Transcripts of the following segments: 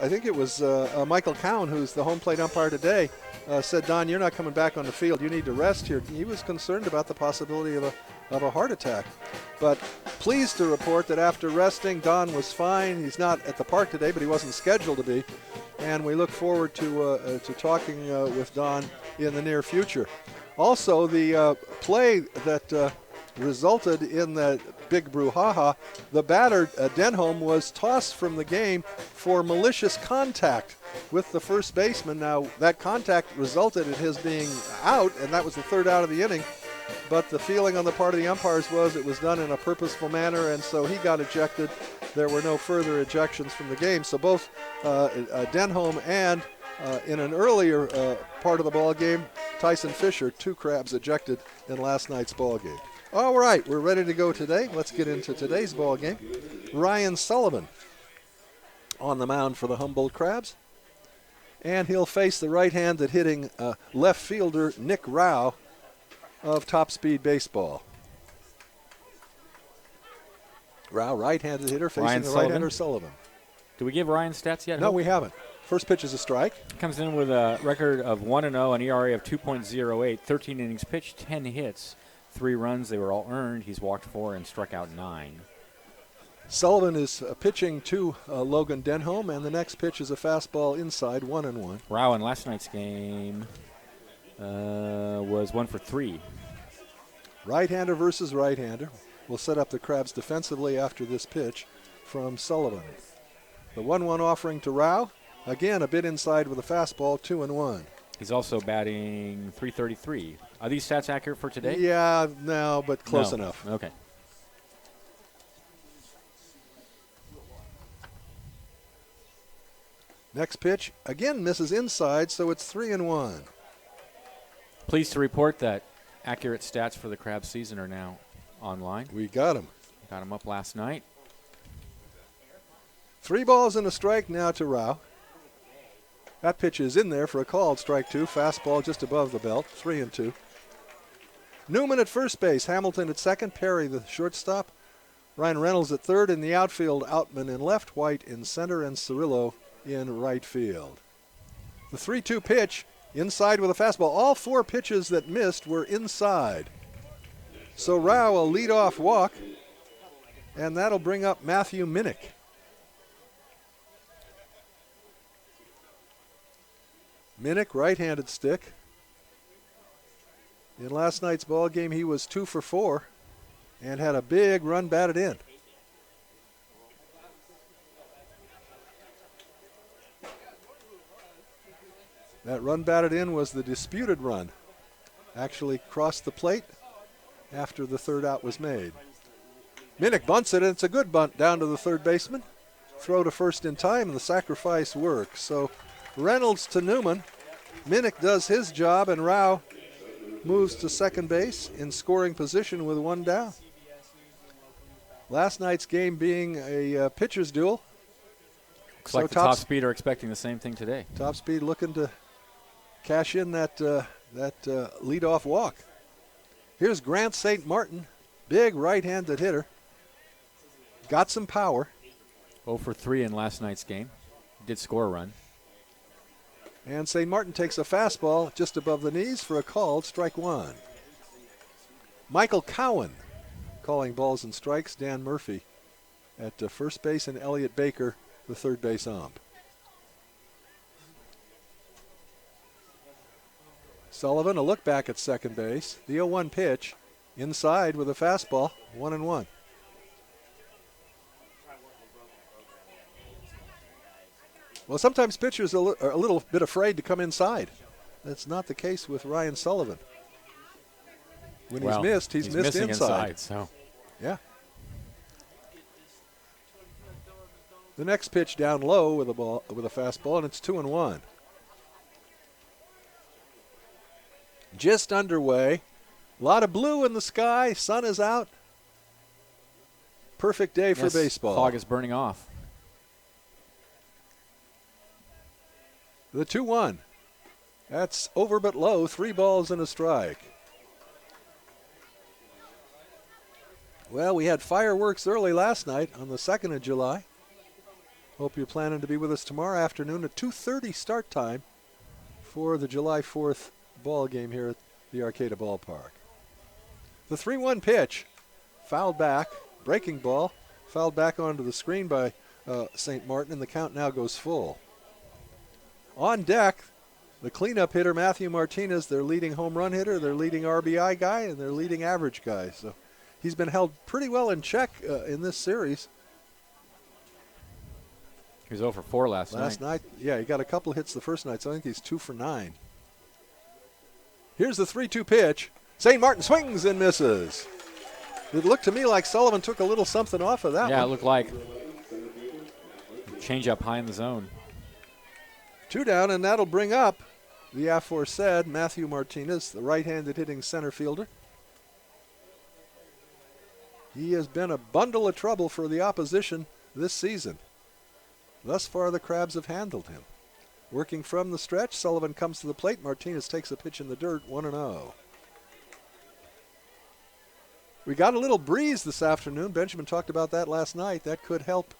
I think it was Michael Cowan, who's the home plate umpire today, said, Don, you're not coming back on the field. You need to rest here. He was concerned about the possibility of a heart attack. But pleased to report that after resting, Don was fine. He's not at the park today, but he wasn't scheduled to be. And we look forward to talking with Don in the near future. Also, the play that resulted in the big brouhaha, the batter, Denholm, was tossed from the game for malicious contact with the first baseman. Now, that contact resulted in his being out, and that was the third out of the inning. But the feeling on the part of the umpires was it was done in a purposeful manner, and so he got ejected. There were no further ejections from the game. So both Denholm and in an earlier part of the ball game, Tyson Fisher, 2 Crabs ejected in last night's ball game. All right, we're ready to go today. Let's get into today's ball game. Ryan Sullivan on the mound for the Humboldt Crabs. And he'll face the right-handed hitting left fielder Nick Rao of Top Speed Baseball. Rao, right-handed hitter, facing the right-hander Sullivan. Do we give Ryan stats yet? No, we haven't. First pitch is a strike. Comes in with a record of 1-0, an ERA of 2.08, 13 innings pitched, 10 hits. 3 runs, they were all earned. He's walked 4 and struck out 9. Sullivan is pitching to Logan Denholm, and the next pitch is a fastball inside, 1-1. Rao in last night's game was 1 for 3. Right-hander versus right-hander. We'll set up the Crabs defensively after this pitch from Sullivan. The 1-1 offering to Rao. Again, a bit inside with a fastball, 2-1. He's also batting .333. Are these stats accurate for today? Yeah, no, but close enough. Okay. Next pitch, again misses inside, so it's 3-1. Pleased to report that accurate stats for the Crabs season are now online. We got him. Got him up last night. 3 balls and a strike now to Rao. That pitch is in there for a called strike 2. Fastball just above the belt, 3-2. Newman at first base, Hamilton at second, Perry the shortstop, Ryan Reynolds at third, in the outfield, Outman in left, White in center, and Cirillo in right field. The 3-2 pitch, inside with a fastball. All 4 pitches that missed were inside. So Rao a leadoff walk, and that'll bring up Matthew Minnick. Minnick, right-handed stick. In last night's ball game, he was 2 for 4 and had a big run batted in. That run batted in was the disputed run. Actually crossed the plate after the third out was made. Minnick bunts it, and it's a good bunt down to the third baseman. Throw to first in time, and the sacrifice works. So Reynolds to Newman. Minnick does his job, and Rao moves to second base in scoring position with 1 down. Last night's game being a pitcher's duel. Looks like the Top Speed are expecting the same thing today. Top Speed looking to cash in that leadoff walk. Here's Grant St. Martin, big right-handed hitter. Got some power. 0 for 3 in last night's game. Did score a run. And St. Martin takes a fastball just above the knees for a called strike 1. Michael Cowan calling balls and strikes. Dan Murphy at first base, and Elliot Baker, the third base ump. Sullivan, a look back at second base. The 0-1 pitch, inside with a fastball, 1-1. Well, sometimes pitchers are a little bit afraid to come inside. That's not the case with Ryan Sullivan. When he's missed inside. So. Yeah. The next pitch down low with a fastball, and it's 2-1. Just underway. A lot of blue in the sky. Sun is out. Perfect day for baseball. Fog is burning off. The 2-1. That's over but low. 3 balls and a strike. Well, we had fireworks early last night on the 2nd of July. Hope you're planning to be with us tomorrow afternoon at 2:30 start time for the July 4th ball game here at the Arcata Ballpark. The 3-1 pitch, fouled back, breaking ball, fouled back onto the screen by St. Martin, and the count now goes full. On deck, the cleanup hitter, Matthew Martinez, their leading home run hitter, their leading RBI guy, and their leading average guy. So he's been held pretty well in check in this series. He was 0 for 4 last night. Yeah, he got a couple hits the first night, so I think he's 2 for 9. Here's the 3-2 pitch. St. Martin swings and misses. It looked to me like Sullivan took a little something off of that one. Yeah, it looked like change up high in the zone. 2 down, and that'll bring up the aforesaid Matthew Martinez, the right-handed hitting center fielder. He has been a bundle of trouble for the opposition this season. Thus far, the Crabs have handled him. Working from the stretch, Sullivan comes to the plate. Martinez takes a pitch in the dirt, 1-0. We got a little breeze this afternoon. Benjamin talked about that last night. That could help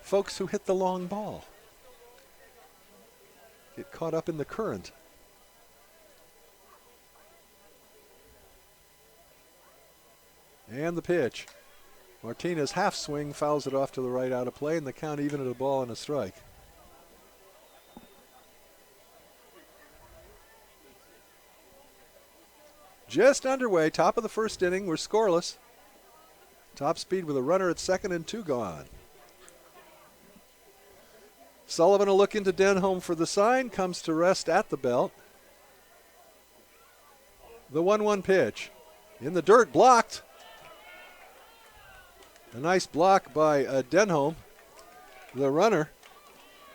folks who hit the long ball get caught up in the current. And the pitch. Martinez half swing, fouls it off to the right out of play, and the count even at a ball and a strike. Just underway, top of the first inning. We're scoreless. Top speed with a runner at second and 2 gone. Sullivan will look into Denholm for the sign, comes to rest at the belt. The 1-1 pitch. In the dirt, blocked. A nice block by Denholm, the runner.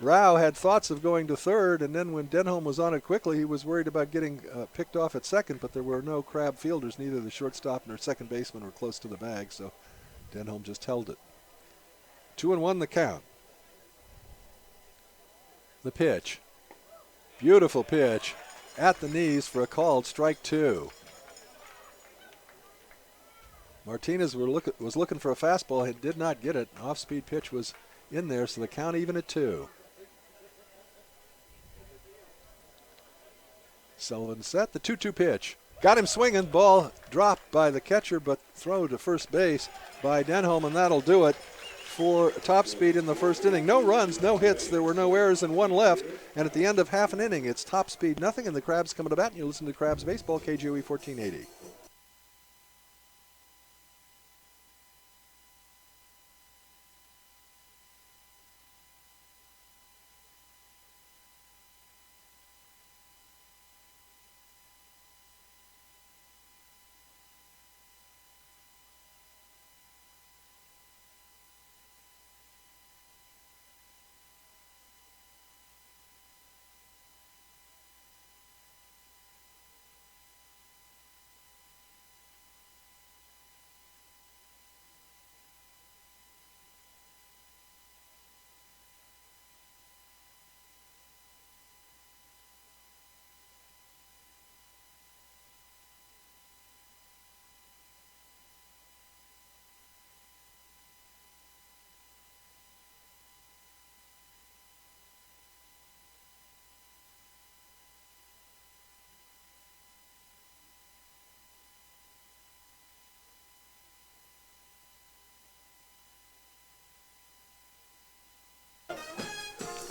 Rao had thoughts of going to third, and then when Denholm was on it quickly, he was worried about getting picked off at second, but there were no Crab fielders. Neither the shortstop nor second baseman were close to the bag, so Denholm just held it. 2-1 the count. The pitch. Beautiful pitch at the knees for a called strike 2. Martinez was looking for a fastball and did not get it. An off-speed pitch was in there, so the count even at 2. Sullivan set the 2-2 pitch. Got him swinging. Ball dropped by the catcher, but throw to first base by Denholm, and that'll do it for top speed in the first inning. No runs, no hits. There were no errors and 1 left. And at the end of half an inning, it's top speed, nothing, and the Crabs coming to bat. And you listen to Crabs Baseball, KGOE 1480.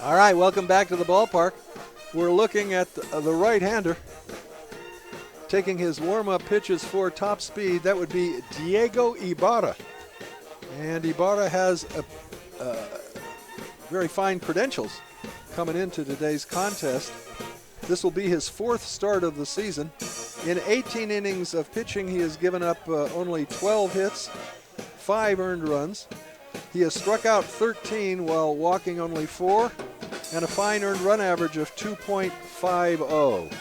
All right, welcome back to the ballpark. We're looking at the right-hander taking his warm-up pitches for top speed. That would be Diego Ibarra. And Ibarra has very fine credentials coming into today's contest. This will be his 4th start of the season. In 18 innings of pitching, he has given up only 12 hits, 5 earned runs. He has struck out 13 while walking only 4, and a fine earned run average of 2.50.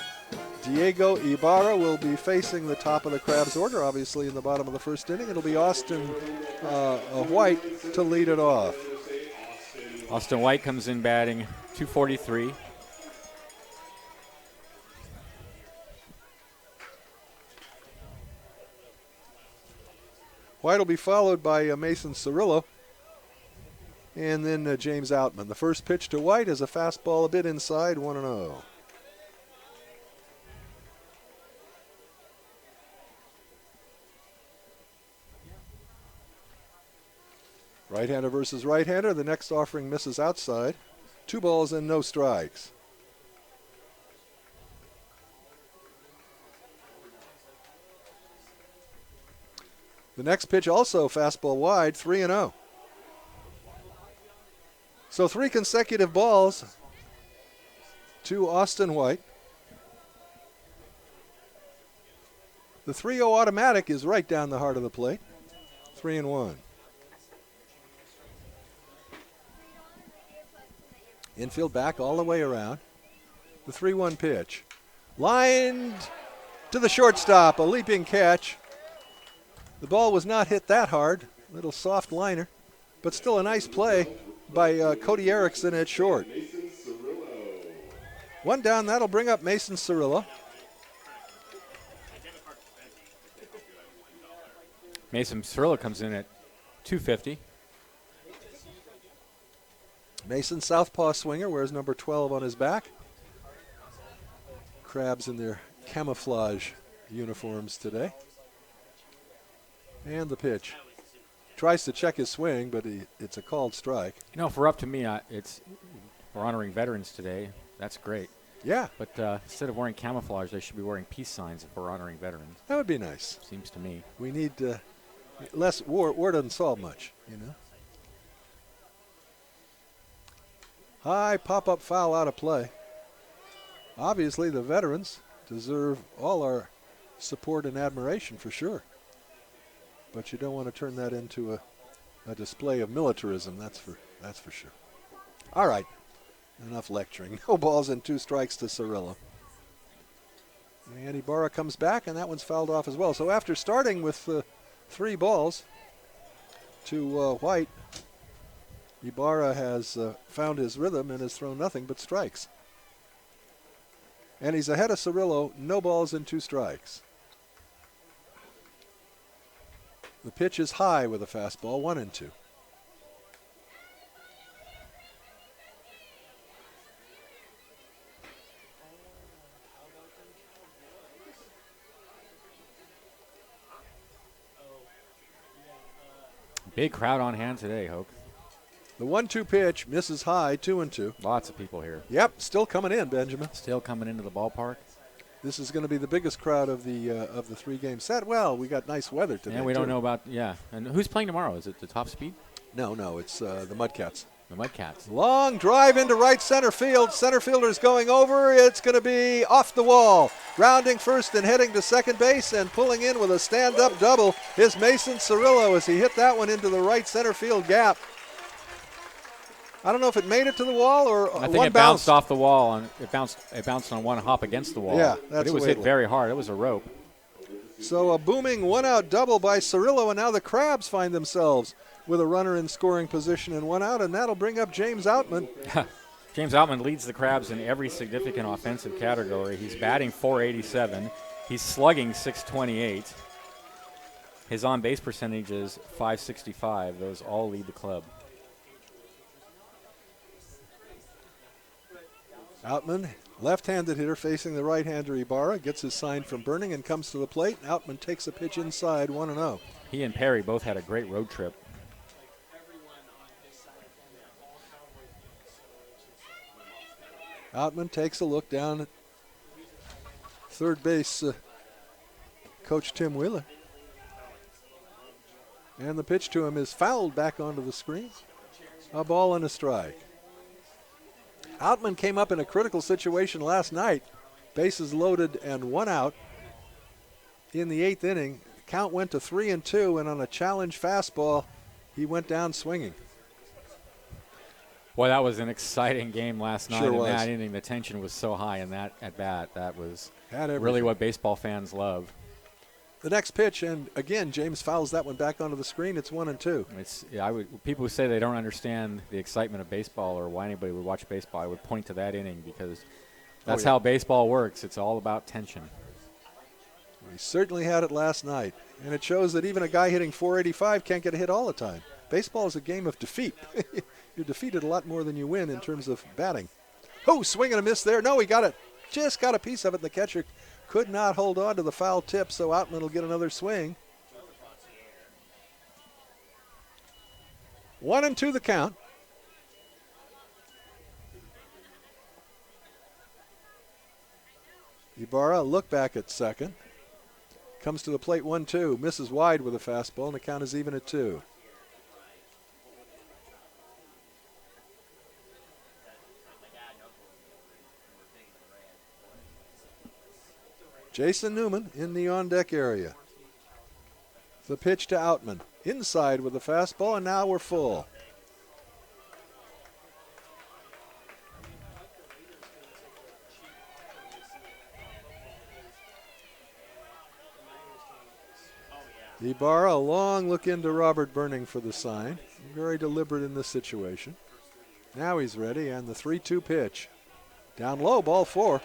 Diego Ibarra will be facing the top of the Crabs order, obviously in the bottom of the first inning. It'll be Austin White to lead it off. Austin White comes in batting .243. White will be followed by Mason Cirillo. and then James Outman. The first pitch to White is a fastball a bit inside, 1-0. Right-hander versus right-hander. The next offering misses outside. 2 balls and no strikes. The next pitch also fastball wide, 3-0. So 3 consecutive balls to Austin White. The 3-0 automatic is right down the heart of the plate. 3-1. Infield back all the way around. The 3-1 pitch. Lined to the shortstop, a leaping catch. The ball was not hit that hard. Little soft liner, but still a nice play by Cody Erickson at short. 1 down, that'll bring up Mason Cirillo. Mason Cirillo comes in at 250. Mason, southpaw swinger, wears number 12 on his back. Crabs in their camouflage uniforms today. And the pitch. Tries to check his swing, but it's a called strike. You know, if we're up to me, we're honoring veterans today. That's great. Yeah. But instead of wearing camouflage, they should be wearing peace signs if we're honoring veterans. That would be nice. Seems to me. We need less war. War doesn't solve much, you know. High pop-up foul out of play. Obviously, the veterans deserve all our support and admiration for sure. But you don't want to turn that into a display of militarism, that's for sure. All right, enough lecturing. No balls and 2 strikes to Cirillo. And Ibarra comes back, and that one's fouled off as well. So after starting with 3 balls to White, Ibarra has found his rhythm and has thrown nothing but strikes. And he's ahead of Cirillo, no balls and 2 strikes. The pitch is high with a fastball, 1-2. Big crowd on hand today, Hoke. The 1-2 pitch misses high, 2-2. Lots of people here. Yep, still coming in, Benjamin. Still coming into the ballpark. This is going to be the biggest crowd of the 3-game set. Well, we got nice weather today. And we don't know about, And who's playing tomorrow? Is it the Top Speed? No, it's the Mudcats. The Mudcats. Long drive into right center field. Center fielder's going over. It's going to be off the wall. Rounding first and heading to second base and pulling in with a stand-up double is Mason Cirillo as he hit that one into the right center field gap. I don't know if it made it to the wall or I think it bounced off the wall and it bounced on one hop against the wall. Yeah, but it was hit very hard. It was a rope. So a booming 1-out double by Cirillo, and now the Crabs find themselves with a runner in scoring position and 1 out, and that'll bring up James Outman. James Outman leads the Crabs in every significant offensive category. He's batting .487. He's slugging .628. His on-base percentage is .565. Those all lead the club. Outman, left-handed hitter facing the right-hander Ibarra, gets his sign from Burning and comes to the plate. Outman takes a pitch inside, 1-0. He and Perry both had a great road trip. Outman takes a look down at third base coach Tim Wheeler. And the pitch to him is fouled back onto the screen. A ball and a strike. Outman came up in a critical situation last night. Bases loaded and 1 out in the 8th inning. Count went to 3-2, and on a challenge fastball, he went down swinging. Boy, that was an exciting game last night. Sure was. In that inning, the tension was so high in that at bat. That was Had really what baseball fans love. The next pitch, and again, James fouls that one back onto the screen. It's 1-2. People who say they don't understand the excitement of baseball or why anybody would watch baseball, I would point to that inning because that's how baseball works. It's all about tension. We certainly had it last night, and it shows that even a guy hitting .485 can't get a hit all the time. Baseball is a game of defeat. you're defeated a lot more than you win in terms of batting. Oh, swing and a miss there. No, he got it. Just got a piece of it. The catcher could not hold on to the foul tip, so Outman will get another swing. 1-2 the count. Ibarra look back at second. Comes to the plate 1-2. Misses wide with a fastball, and the count is even at 2. Jason Newman in the on-deck area. The pitch to Outman. Inside with the fastball, and now we're full. Ibarra, a long look into Robert Burning for the sign. Very deliberate in this situation. Now he's ready, and the 3-2 pitch. Down low, ball 4.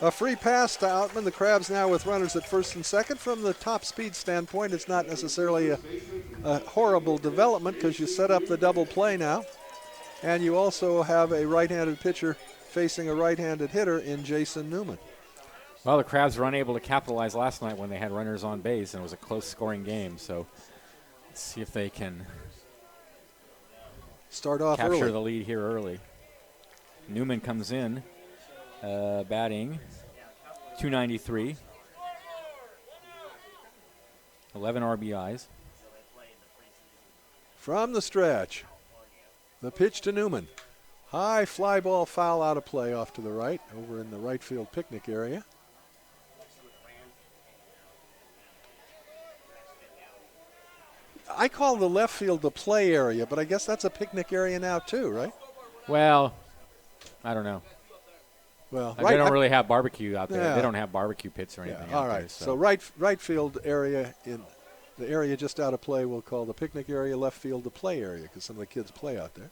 A free pass to Outman. The Crabs now with runners at first and second. From the top speed standpoint, it's not necessarily a horrible development because you set up the double play now. And you also have a right-handed pitcher facing a right-handed hitter in Jason Newman. Well, the Crabs were unable to capitalize last night when they had runners on base, and it was a close scoring game. So let's see if they can start off capture early. The lead here early. Newman comes in, batting .293, 11 RBIs. From the stretch, the pitch to Newman. High fly ball, foul out of play off to the right, over in the right field picnic area. I call the left field the play area, but I guess that's a picnic area now too, right? Well, I don't know. Well, they don't really have barbecue out there. Yeah. They don't have barbecue pits or anything. All right. There, so right field area, in the area just out of play, we'll call the picnic area. Left field the play area because some of the kids play out there.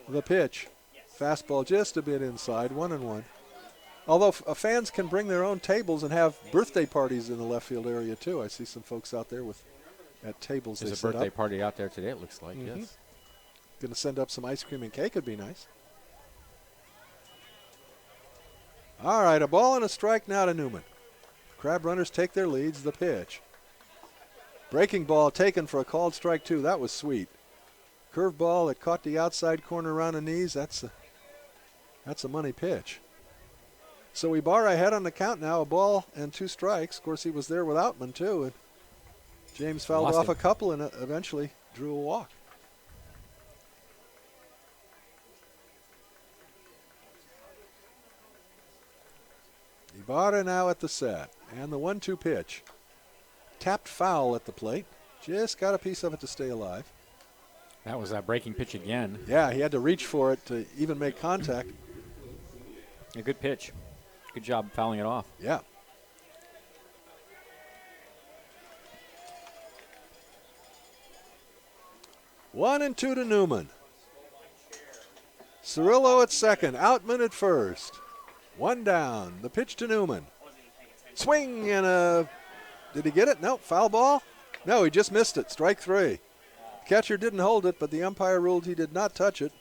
The pitch, fastball just a bit inside, 1-1. Although fans can bring their own tables and have birthday parties in the left field area too. I see some folks out there at tables. There's a birthday party out there today, it looks like. Mm-hmm. Yes. Going to send up some ice cream and cake would be nice. All right, a ball and a strike now to Newman. Crab runners take their leads. The pitch. Breaking ball taken for a called strike 2. That was sweet. Curve ball that caught the outside corner around the knees. That's a money pitch. So Ibarra ahead on the count now, a ball and 2 strikes. Of course, he was there with Outman, too. And James fouled off a couple and eventually drew a walk. Ibarra now at the set. And the 1-2 pitch. Tapped foul at the plate. Just got a piece of it to stay alive. That was that breaking pitch again. Yeah, he had to reach for it to even make contact. A good pitch. Good job fouling it off. Yeah. One and 2 to Newman. Cirillo at second. Outman at first. 1 down. The pitch to Newman. Swing and a... Did he get it? No. Foul ball? No, he just missed it. Strike 3. Catcher didn't hold it, but the umpire ruled he did not touch it.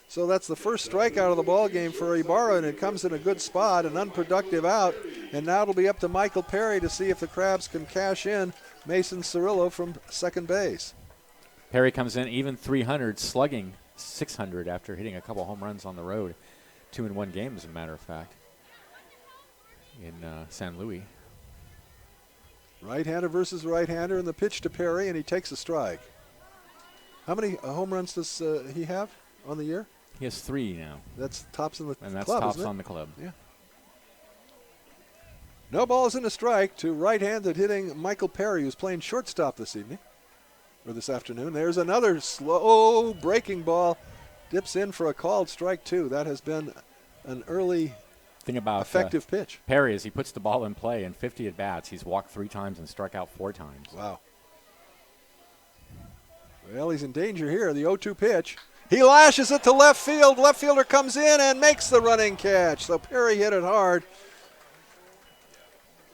So that's the first strikeout of the ball game for Ibarra, and it comes in a good spot, an unproductive out. And now it'll be up to Michael Perry to see if the Crabs can cash in Mason Cirillo from second base. Perry comes in even 300, slugging 600 after hitting a couple home runs on the road. 2-in-1 game, as a matter of fact, in San Luis. Right-hander versus right-hander, and the pitch to Perry, and he takes a strike. How many home runs does he have on the year? He has 3 now. That's tops in the club, and that's tops isn't it? on the club. Yeah. No balls in a strike to right-handed hitting Michael Perry, who's playing shortstop this evening, or this afternoon. There's another slow breaking ball. Dips in for a called strike 2. That has been an early thing about effective pitch. Perry is he puts the ball in play in 50 at-bats. He's walked 3 times and struck out 4 times. Wow. Well, he's in danger here. The 0-2 pitch. He lashes it to left field. Left fielder comes in and makes the running catch. So Perry hit it hard.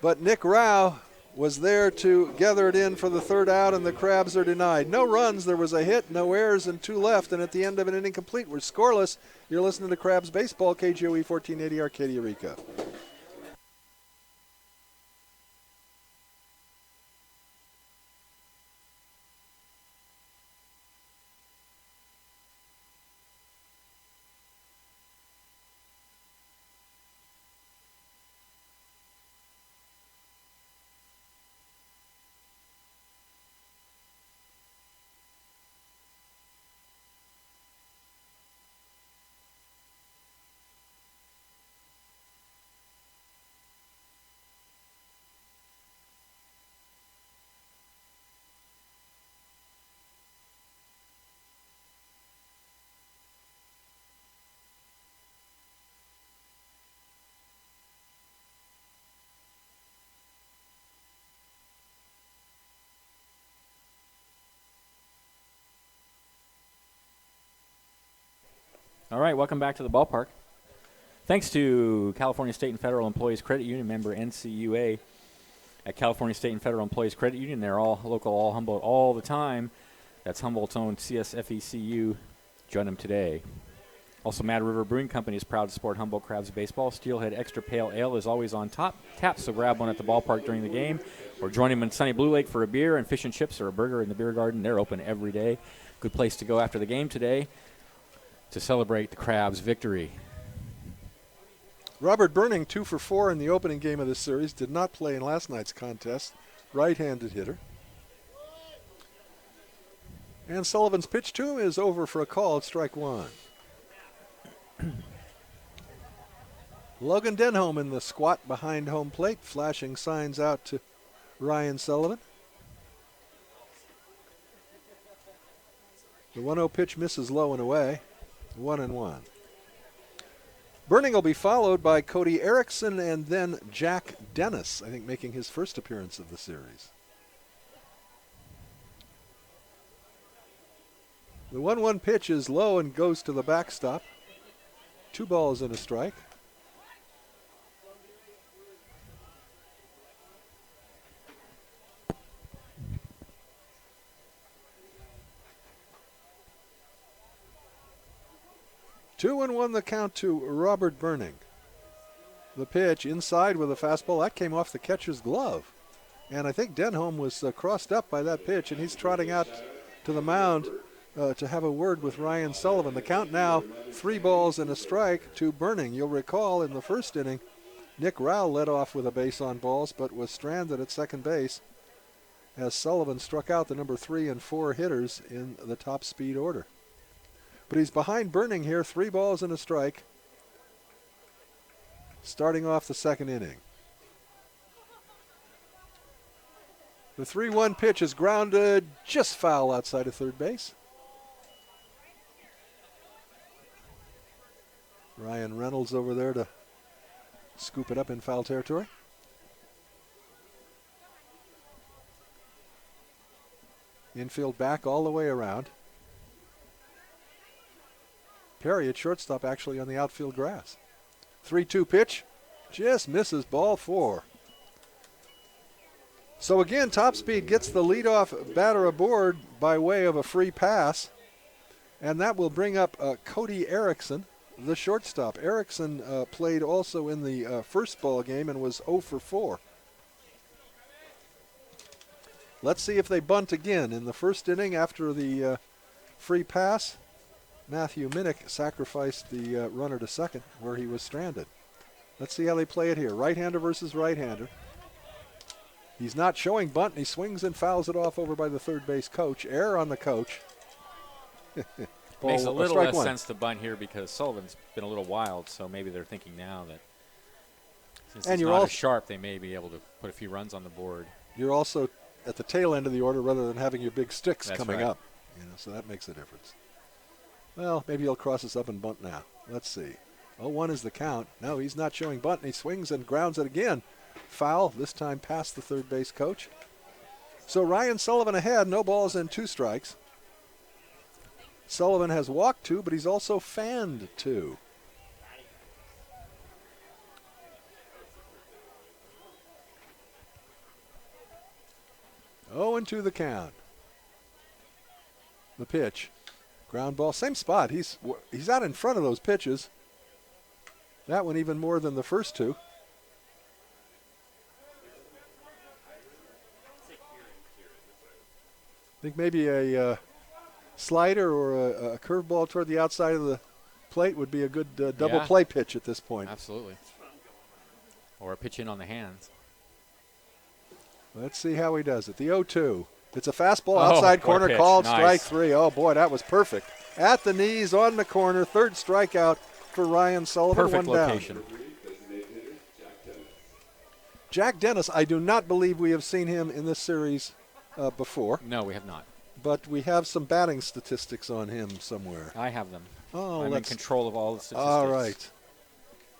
But Nick Rao was there to gather it in for the third out, and the Crabs are denied. No runs, there was a hit, no errors, and 2 left, and at the end of an inning complete, we're scoreless. You're listening to Crabs Baseball, KGOE 1480 Arcadia Rica. All right, welcome back to the ballpark. Thanks to California State and Federal Employees Credit Union, member NCUA. At California State and Federal Employees Credit Union, they're all local, all Humboldt, all the time. That's Humboldt's own CSFECU. Join them today. Also, Mad River Brewing Company is proud to support Humboldt Crabs baseball. Steelhead Extra Pale Ale is always on tap, so grab one at the ballpark during the game, or join them in sunny Blue Lake for a beer and fish and chips or a burger in the beer garden. They're open every day. Good place to go after the game today to celebrate the Crabs' victory. Robert Burning, 2 for 4 in the opening game of this series, did not play in last night's contest. Right-handed hitter. And Sullivan's pitch to him is over for a call at strike 1. Logan Denholm in the squat behind home plate, flashing signs out to Ryan Sullivan. The 1-0 pitch misses low and away. 1-1. Burning will be followed by Cody Erickson and then Jack Dennis, I think making his first appearance of the series. The 1-1 pitch is low and goes to the backstop. 2 balls and a strike. Two and 1 the count to Robert Burning. The pitch inside with a fastball. That came off the catcher's glove. And I think Denholm was crossed up by that pitch, and he's trotting out to the mound to have a word with Ryan Sullivan. The count now 3 balls and a strike to Burning. You'll recall in the first inning, Nick Rowell led off with a base on balls but was stranded at second base as Sullivan struck out the number 3 and 4 hitters in the top speed order. But he's behind Burning here, 3 balls and a strike, starting off the second inning. The 3-1 pitch is grounded just foul outside of third base. Ryan Reynolds over there to scoop it up in foul territory. Infield back all the way around. Perry at shortstop actually on the outfield grass. 3-2 pitch, just misses, ball 4. So again, Top Speed gets the leadoff batter aboard by way of a free pass, and that will bring up Cody Erickson, the shortstop. Erickson played also in the first ball game and was 0 for 4. Let's see if they bunt again. In the first inning after the free pass, Matthew Minnick sacrificed the runner to second where he was stranded. Let's see how they play it here. Right-hander versus right-hander. He's not showing bunt, and he swings and fouls it off over by the third base coach. Error on the coach. Makes a little less sense to bunt here because Sullivan's been a little wild, so maybe they're thinking now that since he's not as sharp, they may be able to put a few runs on the board. You're also at the tail end of the order rather than having your big sticks coming up. So that makes a difference. Well, maybe he'll cross us up and bunt now. Let's see. 0-1 is the count. No, he's not showing bunt, and he swings and grounds it again. Foul, this time past the third base coach. So Ryan Sullivan ahead, no balls and 2 strikes. Sullivan has walked 2, but he's also fanned 2. 0-2 the count. The pitch. Ground ball, same spot. He's out in front of those pitches. That one even more than the first two. I think maybe a slider or a curveball toward the outside of the plate would be a good double play pitch at this point. Absolutely. Or a pitch in on the hands. Let's see how he does it. The 0-2. It's a fastball outside corner pitch. called Nice. strike three. Oh, boy, that was perfect. At the knees, on the corner, third strikeout for Ryan Sullivan. Perfect one location. Down. Jack Dennis, I do not believe we have seen him in this series before. No, we have not. But we have some batting statistics on him somewhere. I have them. Oh, I'm in control of all the statistics. All right.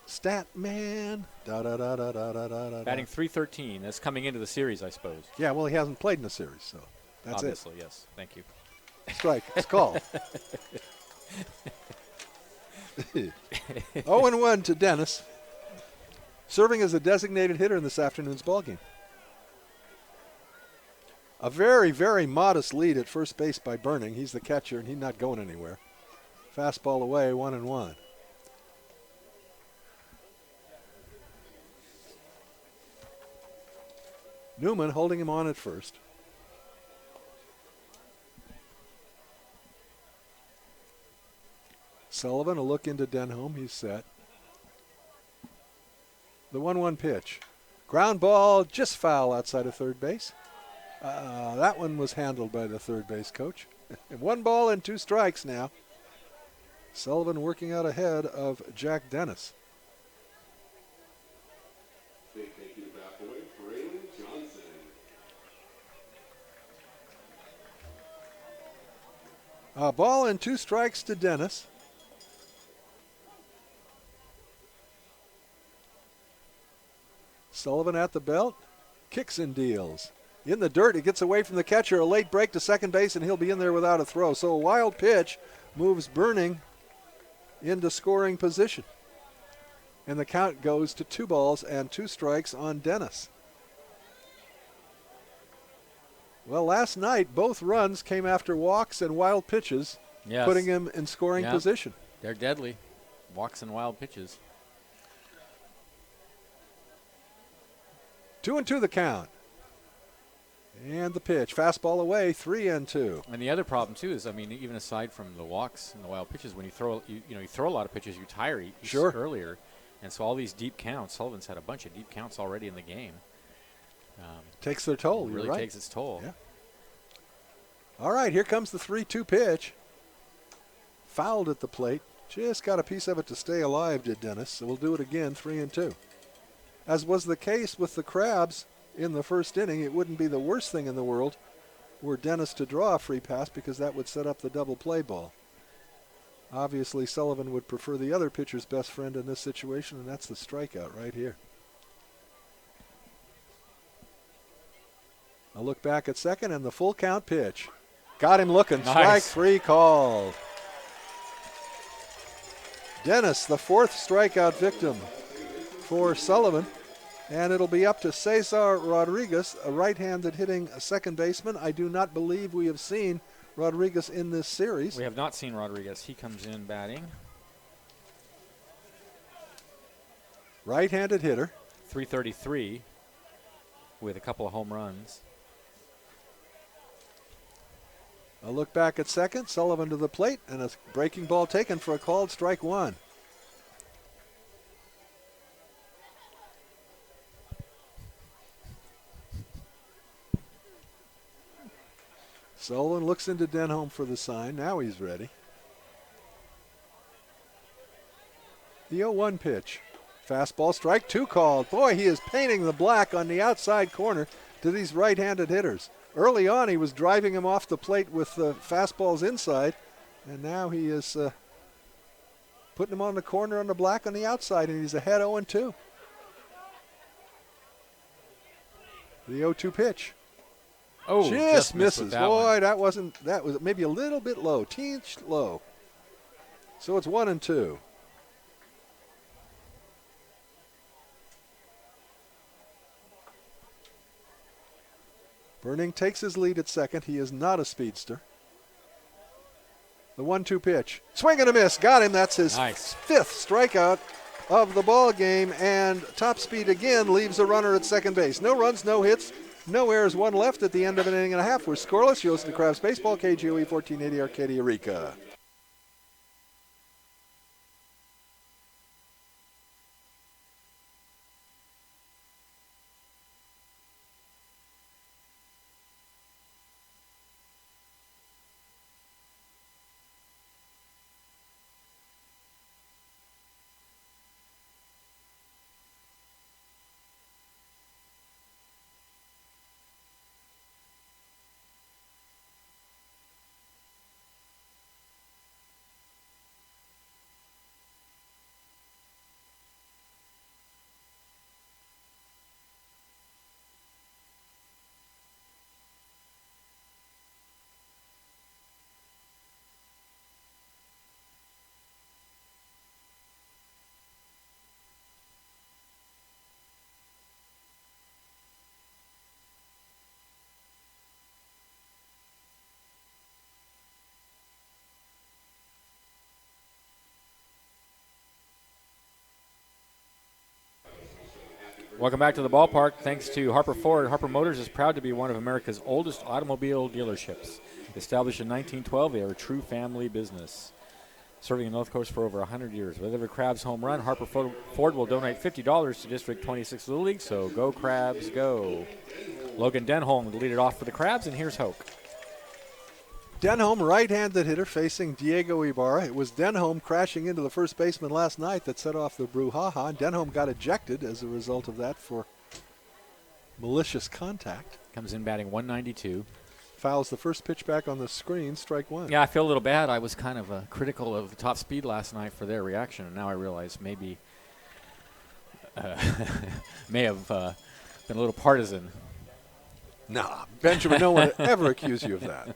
Stat man. Batting .313. That's coming into the series, I suppose. Yeah, well, he hasn't played in the series, so that's Obviously, yes. Thank you. Strike. It's called. 0-1 to Dennis, serving as a designated hitter in this afternoon's ballgame. A very, very modest lead at first base by Burning. He's the catcher, and he's not going anywhere. Fastball away, 1-1. Newman holding him on at first. Sullivan, a look into Denholm. He's set. The 1-1 pitch. Ground ball, just foul outside of third base. That one was handled by the third base coach. 1 ball and 2 strikes now. Sullivan working out ahead of Jack Dennis. A ball and 2 strikes to Dennis. Sullivan at the belt, kicks and deals. In the dirt, it gets away from the catcher. A late break to second base, and he'll be in there without a throw. So a wild pitch moves Burning into scoring position. And the count goes to 2 balls and 2 strikes on Dennis. Well, last night, both runs came after walks and wild pitches, putting him in scoring position. They're deadly. Walks and wild pitches. 2-2 the count. And the pitch. Fastball away, 3-2. And the other problem, too, is, I mean, even aside from the walks and the wild pitches, when you throw you throw a lot of pitches, you tire earlier. And so all these deep counts, Sullivan's had a bunch of deep counts already in the game. Takes their toll. It really takes its toll. Yeah. All right, here comes the 3-2 pitch. Fouled at the plate. Just got a piece of it to stay alive, did Dennis. So we'll do it again, 3-2. As was the case with the Crabs in the first inning, it wouldn't be the worst thing in the world were Dennis to draw a free pass because that would set up the double play ball. Obviously, Sullivan would prefer the other pitcher's best friend in this situation, and that's the strikeout right here. A look back at second and the full count pitch. Got him looking. Nice. Strike 3 called. Dennis, the 4th strikeout victim for Sullivan. And it'll be up to Cesar Rodriguez, a right-handed hitting second baseman. I do not believe we have seen Rodriguez in this series. We have not seen Rodriguez. He comes in batting. Right-handed hitter. .333 with a couple of home runs. A look back at second. Sullivan to the plate, and a breaking ball taken for a called strike 1. Sullivan looks into Denholm for the sign. Now he's ready. The 0-1 pitch. Fastball, strike 2 called. Boy, he is painting the black on the outside corner to these right-handed hitters. Early on, he was driving him off the plate with the fastballs inside, and now he is putting him on the corner on the black on the outside, and he's ahead 0-2. The 0-2 pitch. Oh, just misses. Boy, one. that was maybe a little bit low, teench low. So it's 1-2. turning, takes his lead at second. He is not a speedster. The 1-2 pitch. Swing and a miss. Got him. That's his fifth strikeout of the ball game. And top speed again leaves a runner at second base. No runs, no hits, no errors. One left at the end of an inning and a half. We're scoreless. You listen to Crabs Baseball, KGOE 1480 Arcadia, Eureka. Welcome back to the ballpark. Thanks to Harper Ford. Harper Motors is proud to be one of America's oldest automobile dealerships. Established in 1912, they are a true family business, serving the North Coast for over 100 years. With every Crabs home run, Harper Ford will donate $50 to District 26 Little League, so go Crabs, go. Logan Denholm will lead it off for the Crabs, and here's Hoke. Denholm, right-handed hitter, facing Diego Ibarra. It was Denholm crashing into the first baseman last night that set off the brouhaha. Denholm got ejected as a result of that for malicious contact. Comes in batting 192. Fouls the first pitch back on the screen, strike one. Yeah, I feel a little bad. I was kind of critical of the top speed last night for their reaction, and now I realize maybe may have been a little partisan. Nah, Benjamin, no one would ever accuse you of that.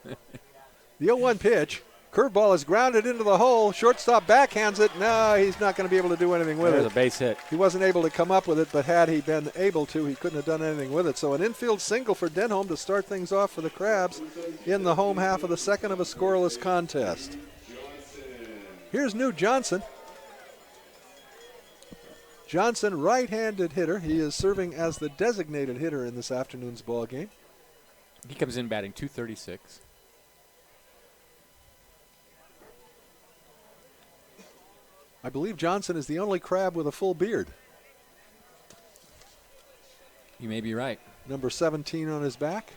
The 0-1 pitch. Curveball is grounded into the hole. Shortstop backhands it. No, he's not going to be able to do anything with it. There's a base hit. He wasn't able to come up with it, but had he been able to, he couldn't have done anything with it. So an infield single for Denholm to start things off for the Crabs in the home half of the second of a scoreless contest. Here's New Johnson. Johnson, right-handed hitter. He is serving as the designated hitter in this afternoon's ball game. He comes in batting 236. I believe Johnson is the only Crab with a full beard. You may be right. Number 17 on his back.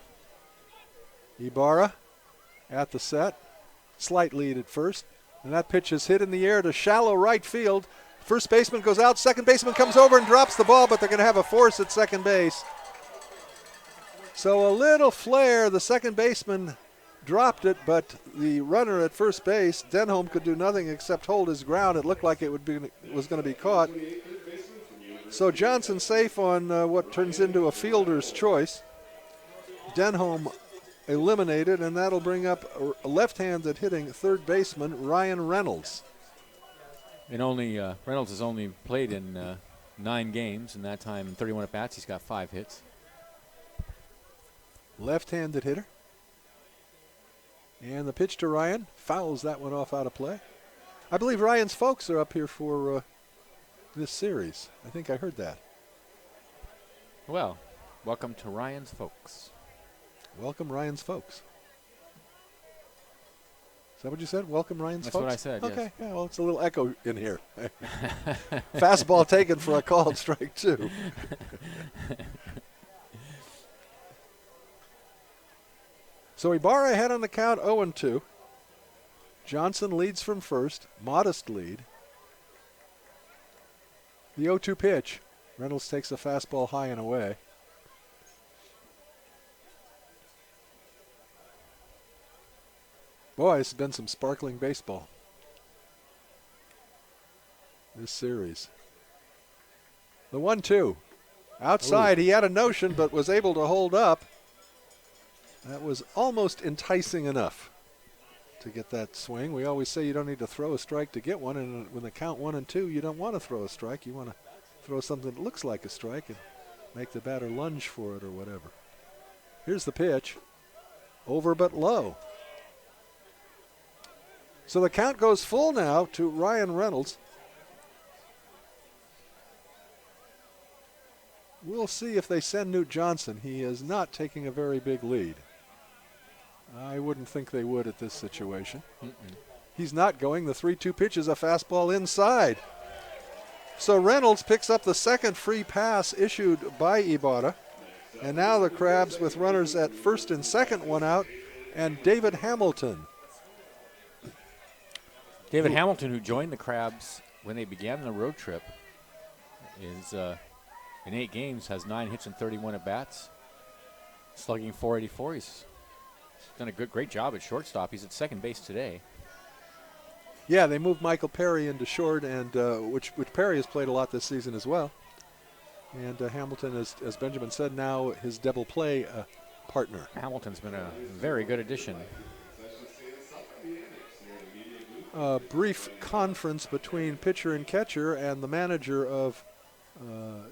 Ibarra at the set. Slight lead at first. And that pitch is hit in the air to shallow right field. First baseman goes out. Second baseman comes over and drops the ball, but they're going to have a force at second base. So a little flare. The second baseman dropped it, but the runner at first base, Denholm, could do nothing except hold his ground. It looked like it was going to be caught. So Johnson safe on what turns into a fielder's choice. Denholm eliminated, and that'll bring up a left-handed hitting third baseman, Ryan Reynolds. And Reynolds has only played in 9 games, and that time in 31 at-bats, he's got 5 hits. Left-handed hitter. And the pitch to Ryan, fouls that one off out of play. I believe Ryan's folks are up here for this series. I think I heard that. Well, welcome to Ryan's folks. Welcome Ryan's folks. Is that what you said? Welcome Ryan's That's folks? what I said, okay, yes. yeah, well, it's a little echo in here. Fastball taken for a called strike two. So Ibarra ahead on the count, 0-2. Johnson leads from first, modest lead. The 0-2 pitch. Reynolds takes a fastball high and away. Boy, it's been some sparkling baseball this series. The 1-2. Outside, he had a notion but was able to hold up. That was almost enticing enough to get that swing. We always say you don't need to throw a strike to get one, and when the count 1-2, you don't want to throw a strike. You want to throw something that looks like a strike and make the batter lunge for it or whatever. Here's the pitch. Over but low. So the count goes full now to Ryan Reynolds. We'll see if they send Newt Johnson. He is not taking a very big lead. I wouldn't think they would at this situation. He's not going. The 3-2 pitch is a fastball inside. So Reynolds picks up the second free pass issued by Ibarra. And now the Crabs with runners at first and second, one out, and David Hamilton. David Hamilton, who joined the Crabs when they began the road trip, is in 8 games, has 9 hits and 31 at-bats, slugging .484. He's done a great job at shortstop. He's at second base today. Yeah, they moved Michael Perry into short, and which Perry has played a lot this season as well. And Hamilton, as Benjamin said, now his double play partner. Hamilton's been a very good addition. A brief conference between pitcher and catcher and the manager of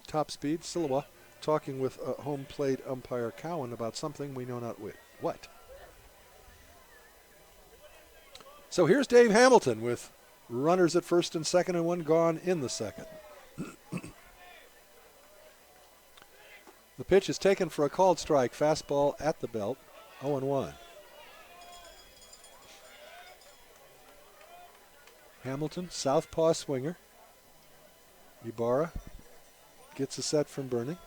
Top Speed, Silawa, talking with home plate umpire Cowan about something we know not what. So here's Dave Hamilton with runners at first and second and one gone in the second. The pitch is taken for a called strike. Fastball at the belt, 0-1. Hamilton, southpaw swinger. Ibarra gets a set from Burning.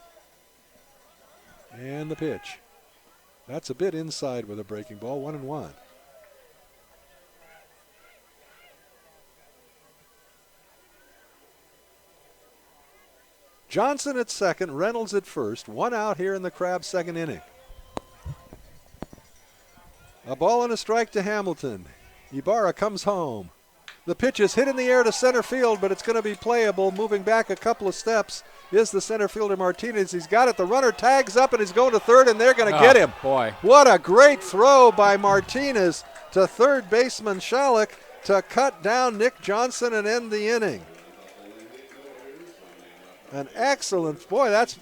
And the pitch. That's a bit inside with a breaking ball, 1-1. Johnson at second, Reynolds at first. One out here in the Crabs' second inning. A ball and a strike to Hamilton. Ibarra comes home. The pitch is hit in the air to center field, but it's going to be playable. Moving back a couple of steps is the center fielder Martinez. He's got it. The runner tags up and he's going to third, and they're going to get him. Boy. What a great throw by Martinez to third baseman Shalek to cut down Nick Johnson and end the inning. An excellent, boy, that's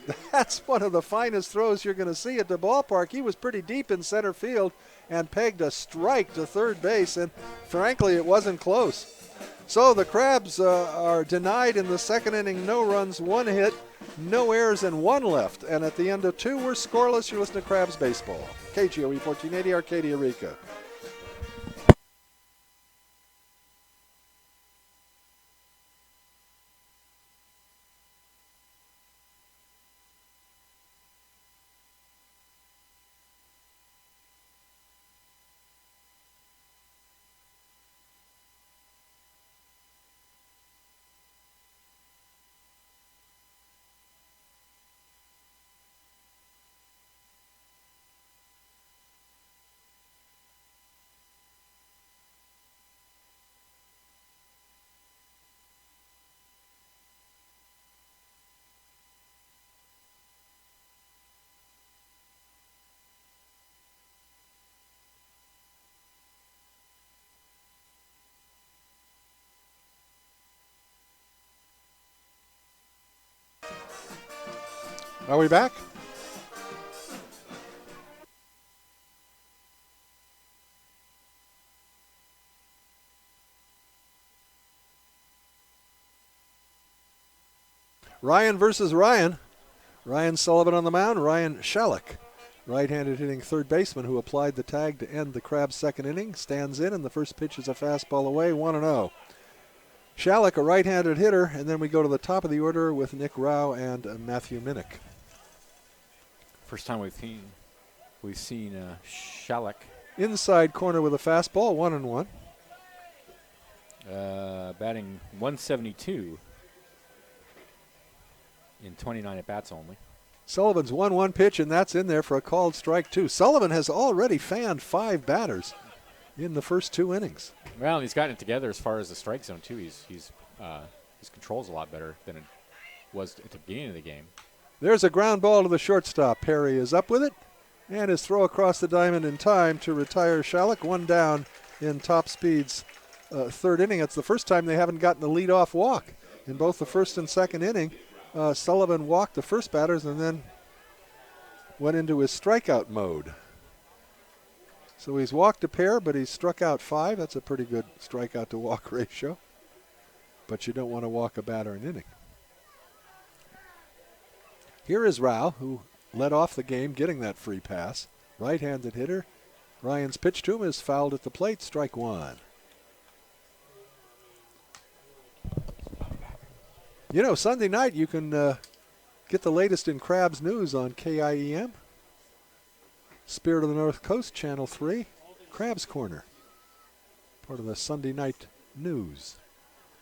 one of the finest throws you're going to see at the ballpark. He was pretty deep in center field and pegged a strike to third base, and frankly, it wasn't close. So the Crabs are denied in the second inning. No runs, 1 hit, no errors, and 1 left. And at the end of 2, we're scoreless. You're listening to Crabs Baseball. KGOE 1480, Arcadia, Rica. Are we back? Ryan versus Ryan. Ryan Sullivan on the mound. Ryan Shalek, right-handed hitting third baseman who applied the tag to end the Crabs' second inning, stands in, and the first pitch is a fastball away, 1-0. Shalek, a right-handed hitter, and then we go to the top of the order with Nick Rao and Matthew Minnick. First time we've seen Shalek. Inside corner with a fastball, 1-1. Batting 172 in 29 at-bats only. Sullivan's 1-1 pitch, and that's in there for a called strike, too. Sullivan has already fanned 5 batters in the first 2 innings. Well, he's gotten it together as far as the strike zone, too. His control's a lot better than it was at the beginning of the game. There's a ground ball to the shortstop. Perry is up with it, and his throw across the diamond in time to retire Shalek. 1 down in Top Speed's third inning. It's the first time they haven't gotten a leadoff walk. In both the first and second inning, Sullivan walked the first batters and then went into his strikeout mode. So he's walked a pair, but he's struck out 5. That's a pretty good strikeout to walk ratio. But you don't want to walk a batter an inning. Here is Rao, who led off the game getting that free pass. Right-handed hitter. Ryan's pitch to him is fouled at the plate, strike 1. You know, Sunday night you can get the latest in Crabs news on KIEM. Spirit of the North Coast, Channel 3, Crabs Corner. Part of the Sunday night news.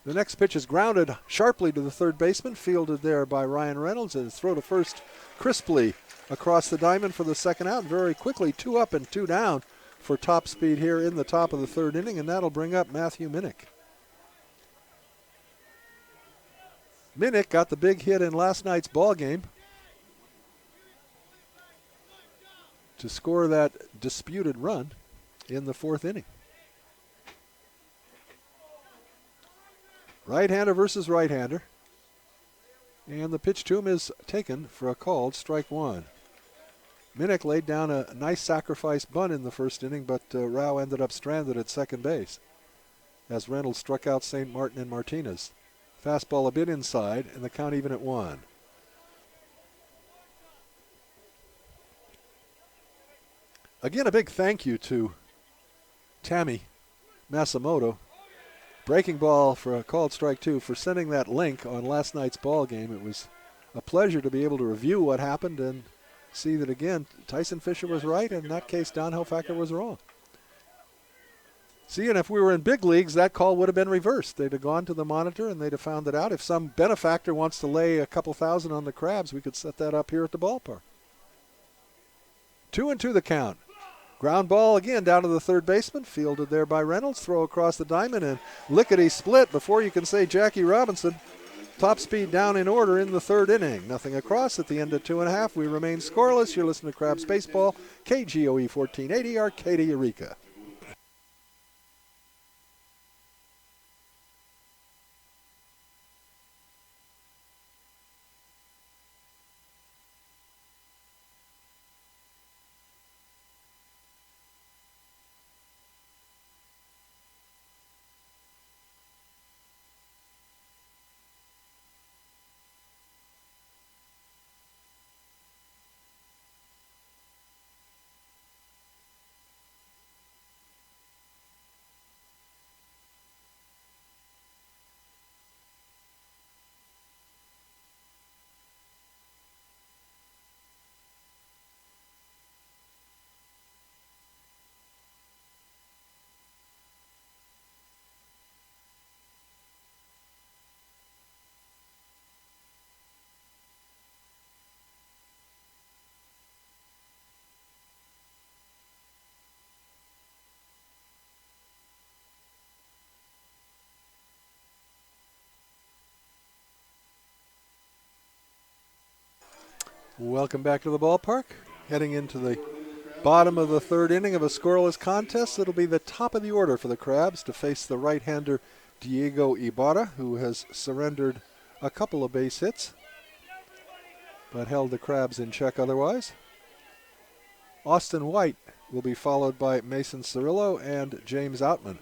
The next pitch is grounded sharply to the third baseman, fielded there by Ryan Reynolds, and throw to first crisply across the diamond for the second out. Very quickly, 2 up and 2 down for top speed here in the top of the third inning, and that'll bring up Matthew Minnick. Minnick got the big hit in last night's ball game to score that disputed run in the 4th inning. Right-hander versus right-hander. And the pitch to him is taken for a called strike 1. Minnick laid down a nice sacrifice bunt in the first inning, but Rao ended up stranded at second base as Reynolds struck out St. Martin and Martinez. Fastball a bit inside, and the count even at 1. Again, a big thank you to Tammy Masamoto, breaking ball for a called strike 2, for sending that link on last night's ball game. It was a pleasure to be able to review what happened and see that, again, Tyson Fisher was right, and in that case, Don Hellfacker was wrong. See, and if we were in big leagues, that call would have been reversed. They'd have gone to the monitor and they'd have found it out. If some benefactor wants to lay a couple thousand on the Crabs, we could set that up here at the ballpark. 2-2 the count. Ground ball again down to the third baseman, fielded there by Reynolds. Throw across the diamond and lickety split before you can say Jackie Robinson. Top speed down in order in the third inning. Nothing across at the end of 2.5. We remain scoreless. You're listening to Crabs Baseball, KGOE 1480, Arcadia, Eureka. Welcome back to the ballpark. Heading into the bottom of the third inning of a scoreless contest. It'll be the top of the order for the Crabs to face the right-hander Diego Ibarra, who has surrendered a couple of base hits, but held the Crabs in check otherwise. Austin White will be followed by Mason Cirillo and James Outman.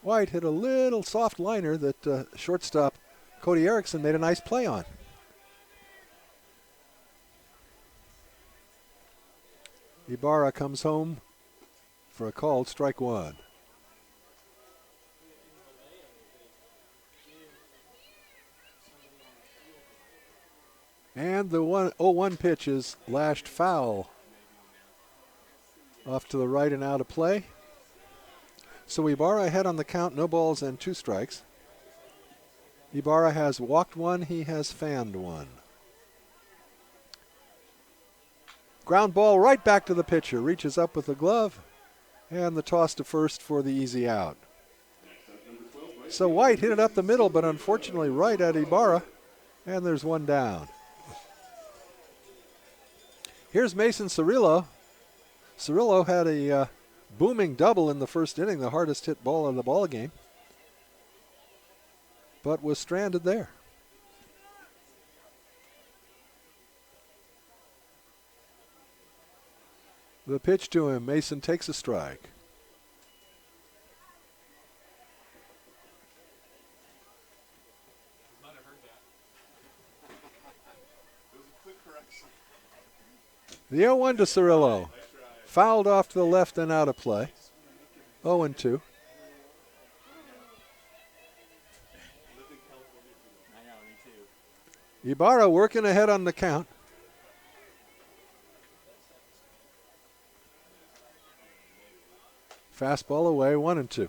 White hit a little soft liner that shortstop Cody Erickson made a nice play on. Ibarra comes home for a called strike 1. And the 0-1 pitch is lashed foul off to the right and out of play. So Ibarra ahead on the count, no balls and 2 strikes. Ibarra has walked 1, he has fanned 1. Ground ball right back to the pitcher. Reaches up with the glove. And the toss to first for the easy out. So White hit it up the middle, but unfortunately right at Ibarra. And there's 1 down. Here's Mason Cirillo. Cirillo had a booming double in the first inning, the hardest hit ball of the ball game, but was stranded there. The pitch to him. Mason takes a strike. The 0-1 to Cirillo. Fouled off to the left and out of play. 0-2. Ibarra working ahead on the count. Fastball away, 1-2.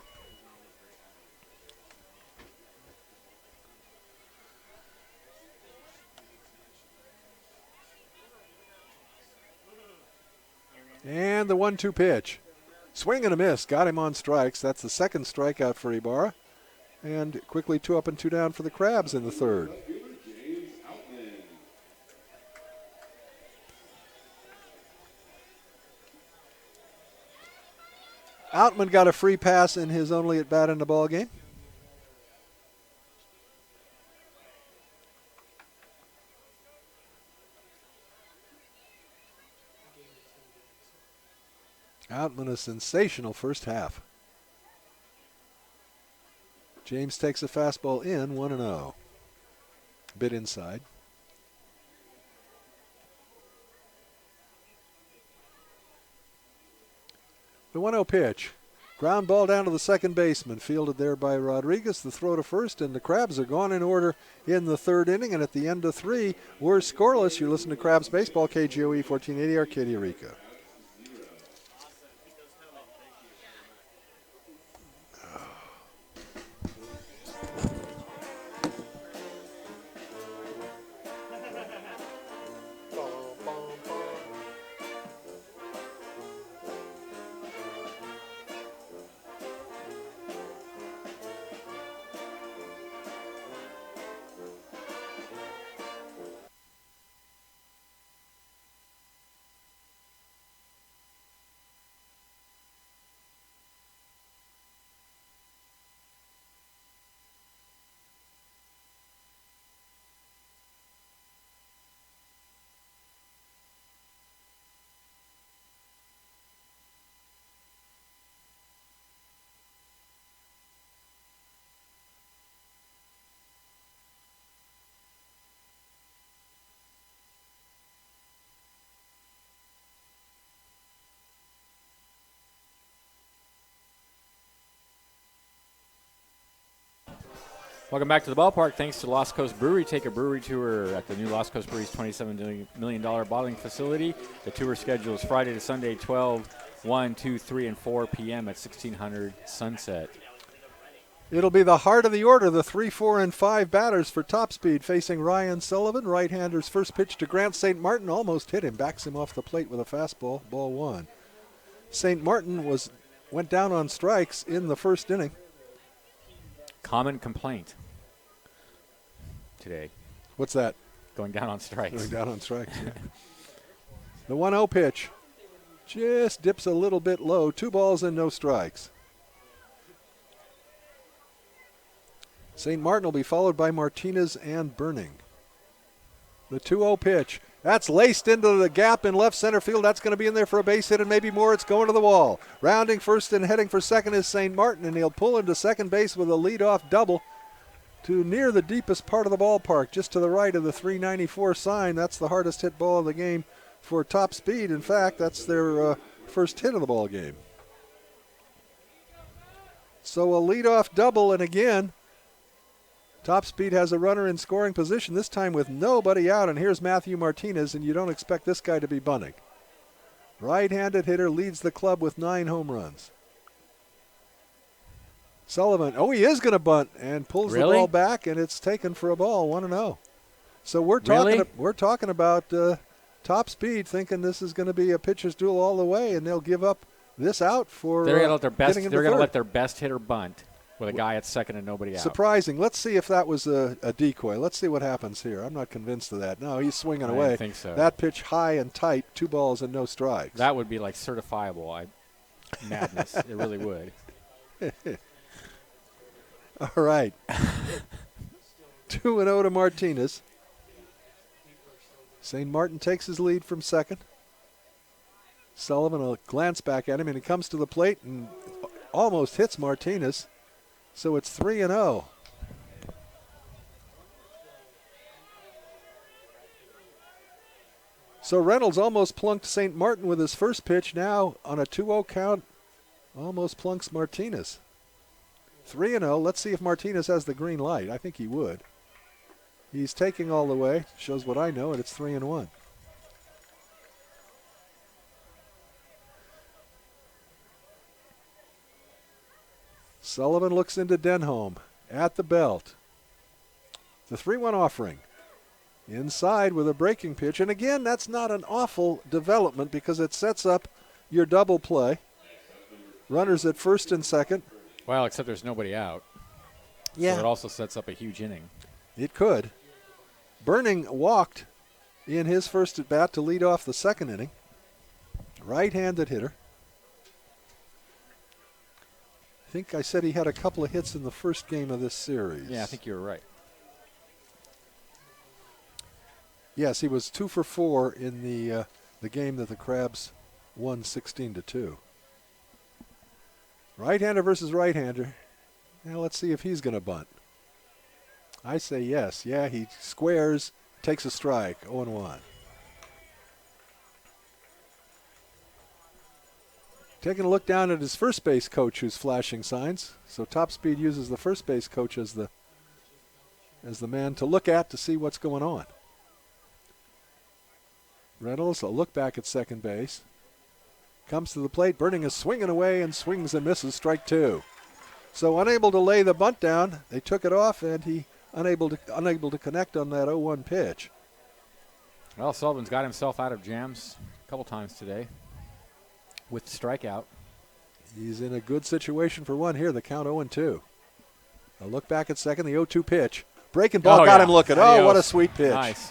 And the 1-2 pitch. Swing and a miss. Got him on strikes. That's the second strikeout for Ibarra. And quickly 2 up and 2 down for the Crabs in the third. Outman got a free pass in his only at bat in the ball game. Outman a sensational first half. James takes a fastball in, 1-0. Bit inside. The 1-0 pitch. Ground ball down to the second baseman. Fielded there by Rodriguez. The throw to first, and the Crabs are gone in order in the third inning. And at the end of 3, we're scoreless. You're listening to Crabs Baseball, KGOE 1480, Arcadia, Eureka. Welcome back to the ballpark. Thanks to Lost Coast Brewery. Take a brewery tour at the new Lost Coast Brewery's $27 million bottling facility. The tour schedule is Friday to Sunday, 12, 1, 2, 3, and 4 p.m. at 1600 Sunset. It'll be the heart of the order, the 3, 4, and 5 batters for Top Speed facing Ryan Sullivan. Right-hander's first pitch to Grant St. Martin almost hit him, backs him off the plate with a fastball, ball 1. St. Martin went down on strikes in the first inning. Common complaint today. What's that? Going down on strikes. Going down on strikes. Yeah. The 1-0 pitch just dips a little bit low. 2 balls and no strikes. St. Martin will be followed by Martinez and Burning. The 2-0 pitch. That's laced into the gap in left center field. That's going to be in there for a base hit and maybe more. It's going to the wall. Rounding first and heading for second is St. Martin, and he'll pull into second base with a leadoff double to near the deepest part of the ballpark, just to the right of the 394 sign. That's the hardest hit ball of the game for Top Speed. In fact, that's their first hit of the ball game. So a leadoff double, and again, Top Speed has a runner in scoring position, this time with nobody out, and here's Matthew Martinez, and you don't expect this guy to be bunting. Right-handed hitter leads the club with 9 home runs. Sullivan, he is going to bunt, and pulls the ball back, and it's taken for a ball, 1-0. So we're talking about Top Speed thinking this is going to be a pitcher's duel all the way, and they'll give up this out for They're going to let their best hitter bunt with a guy at second and nobody out. Surprising. Let's see if that was a decoy. Let's see what happens here. I'm not convinced of that. No, he's swinging away. I think so. That pitch high and tight, 2 balls and no strikes. That would be like certifiable madness. It really would. All right. 2-0 to Martinez. St. Martin takes his lead from second. Sullivan will glance back at him, and he comes to the plate and almost hits Martinez. So it's 3-0. So Reynolds almost plunked St. Martin with his first pitch. Now on a 2-0 count, almost plunks Martinez. 3-0. Let's see if Martinez has the green light. I think he would. He's taking all the way. Shows what I know, and it's 3-1. Sullivan looks into Denholm at the belt. The 3-1 offering. Inside with a breaking pitch. And again, that's not an awful development because it sets up your double play. Runners at first and second. Well, except there's nobody out. Yeah. So it also sets up a huge inning. It could. Burning walked in his first at bat to lead off the second inning. Right-handed hitter. I think I said he had a couple of hits in the first game of this series. Yeah, I think you were right. Yes, he was 2 for 4 in the game that the Crabs won 16-2. Right-hander versus right-hander. Now let's see if he's going to bunt. I say yes. Yeah, he squares, takes a strike, 0-1. Taking a look down at his first base coach who's flashing signs. So Top Speed uses the first base coach as the man to look at to see what's going on. Reynolds, a look back at second base. Comes to the plate. Burning is swinging away and swings and misses. Strike 2. So unable to lay the bunt down. They took it off, and he unable to connect on that 0-1 pitch. Well, Sullivan's got himself out of jams a couple times today with the strikeout. He's in a good situation for one here. The count 0-2. A look back at second. The 0-2 pitch. Breaking ball got him looking. Adios. Oh, what a sweet pitch. Nice.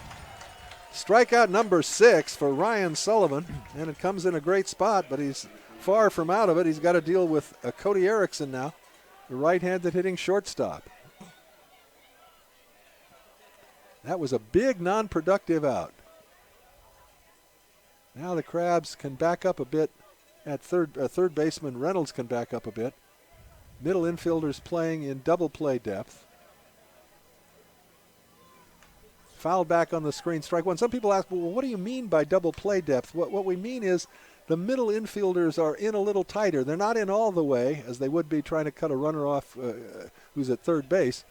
Strikeout number 6 for Ryan Sullivan, and it comes in a great spot, but he's far from out of it. He's got to deal with Cody Erickson now, the right-handed hitting shortstop. That was a big non-productive out. Now the Crabs can back up a bit at third baseman. Reynolds can back up a bit. Middle infielders playing in double play depth. Fouled back on the screen, strike 1. Some people ask, well, what do you mean by double play depth? What we mean is the middle infielders are in a little tighter. They're not in all the way, as they would be trying to cut a runner off who's at third base.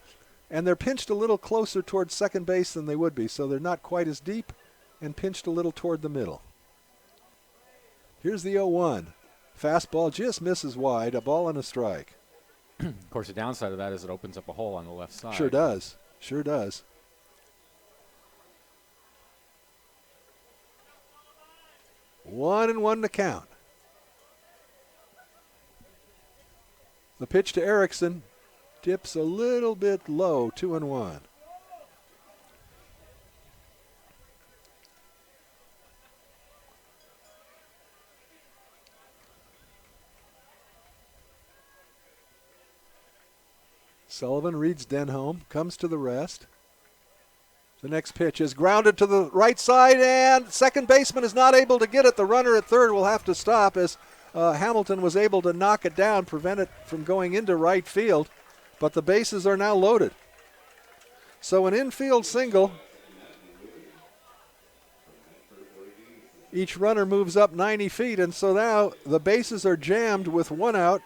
And they're pinched a little closer towards second base than they would be, so they're not quite as deep and pinched a little toward the middle. Here's the 0-1. Fastball just misses wide, a ball and a strike. Of course, the downside of that is it opens up a hole on the left side. Sure does. Sure does. 1-1 to count. The pitch to Erickson dips a little bit low, 2-1. Sullivan reads Denholm, comes to the rest. The next pitch is grounded to the right side, and second baseman is not able to get it. The runner at third will have to stop as Hamilton was able to knock it down, prevent it from going into right field. But the bases are now loaded. So an infield single. Each runner moves up 90 feet, and so now the bases are jammed with one out.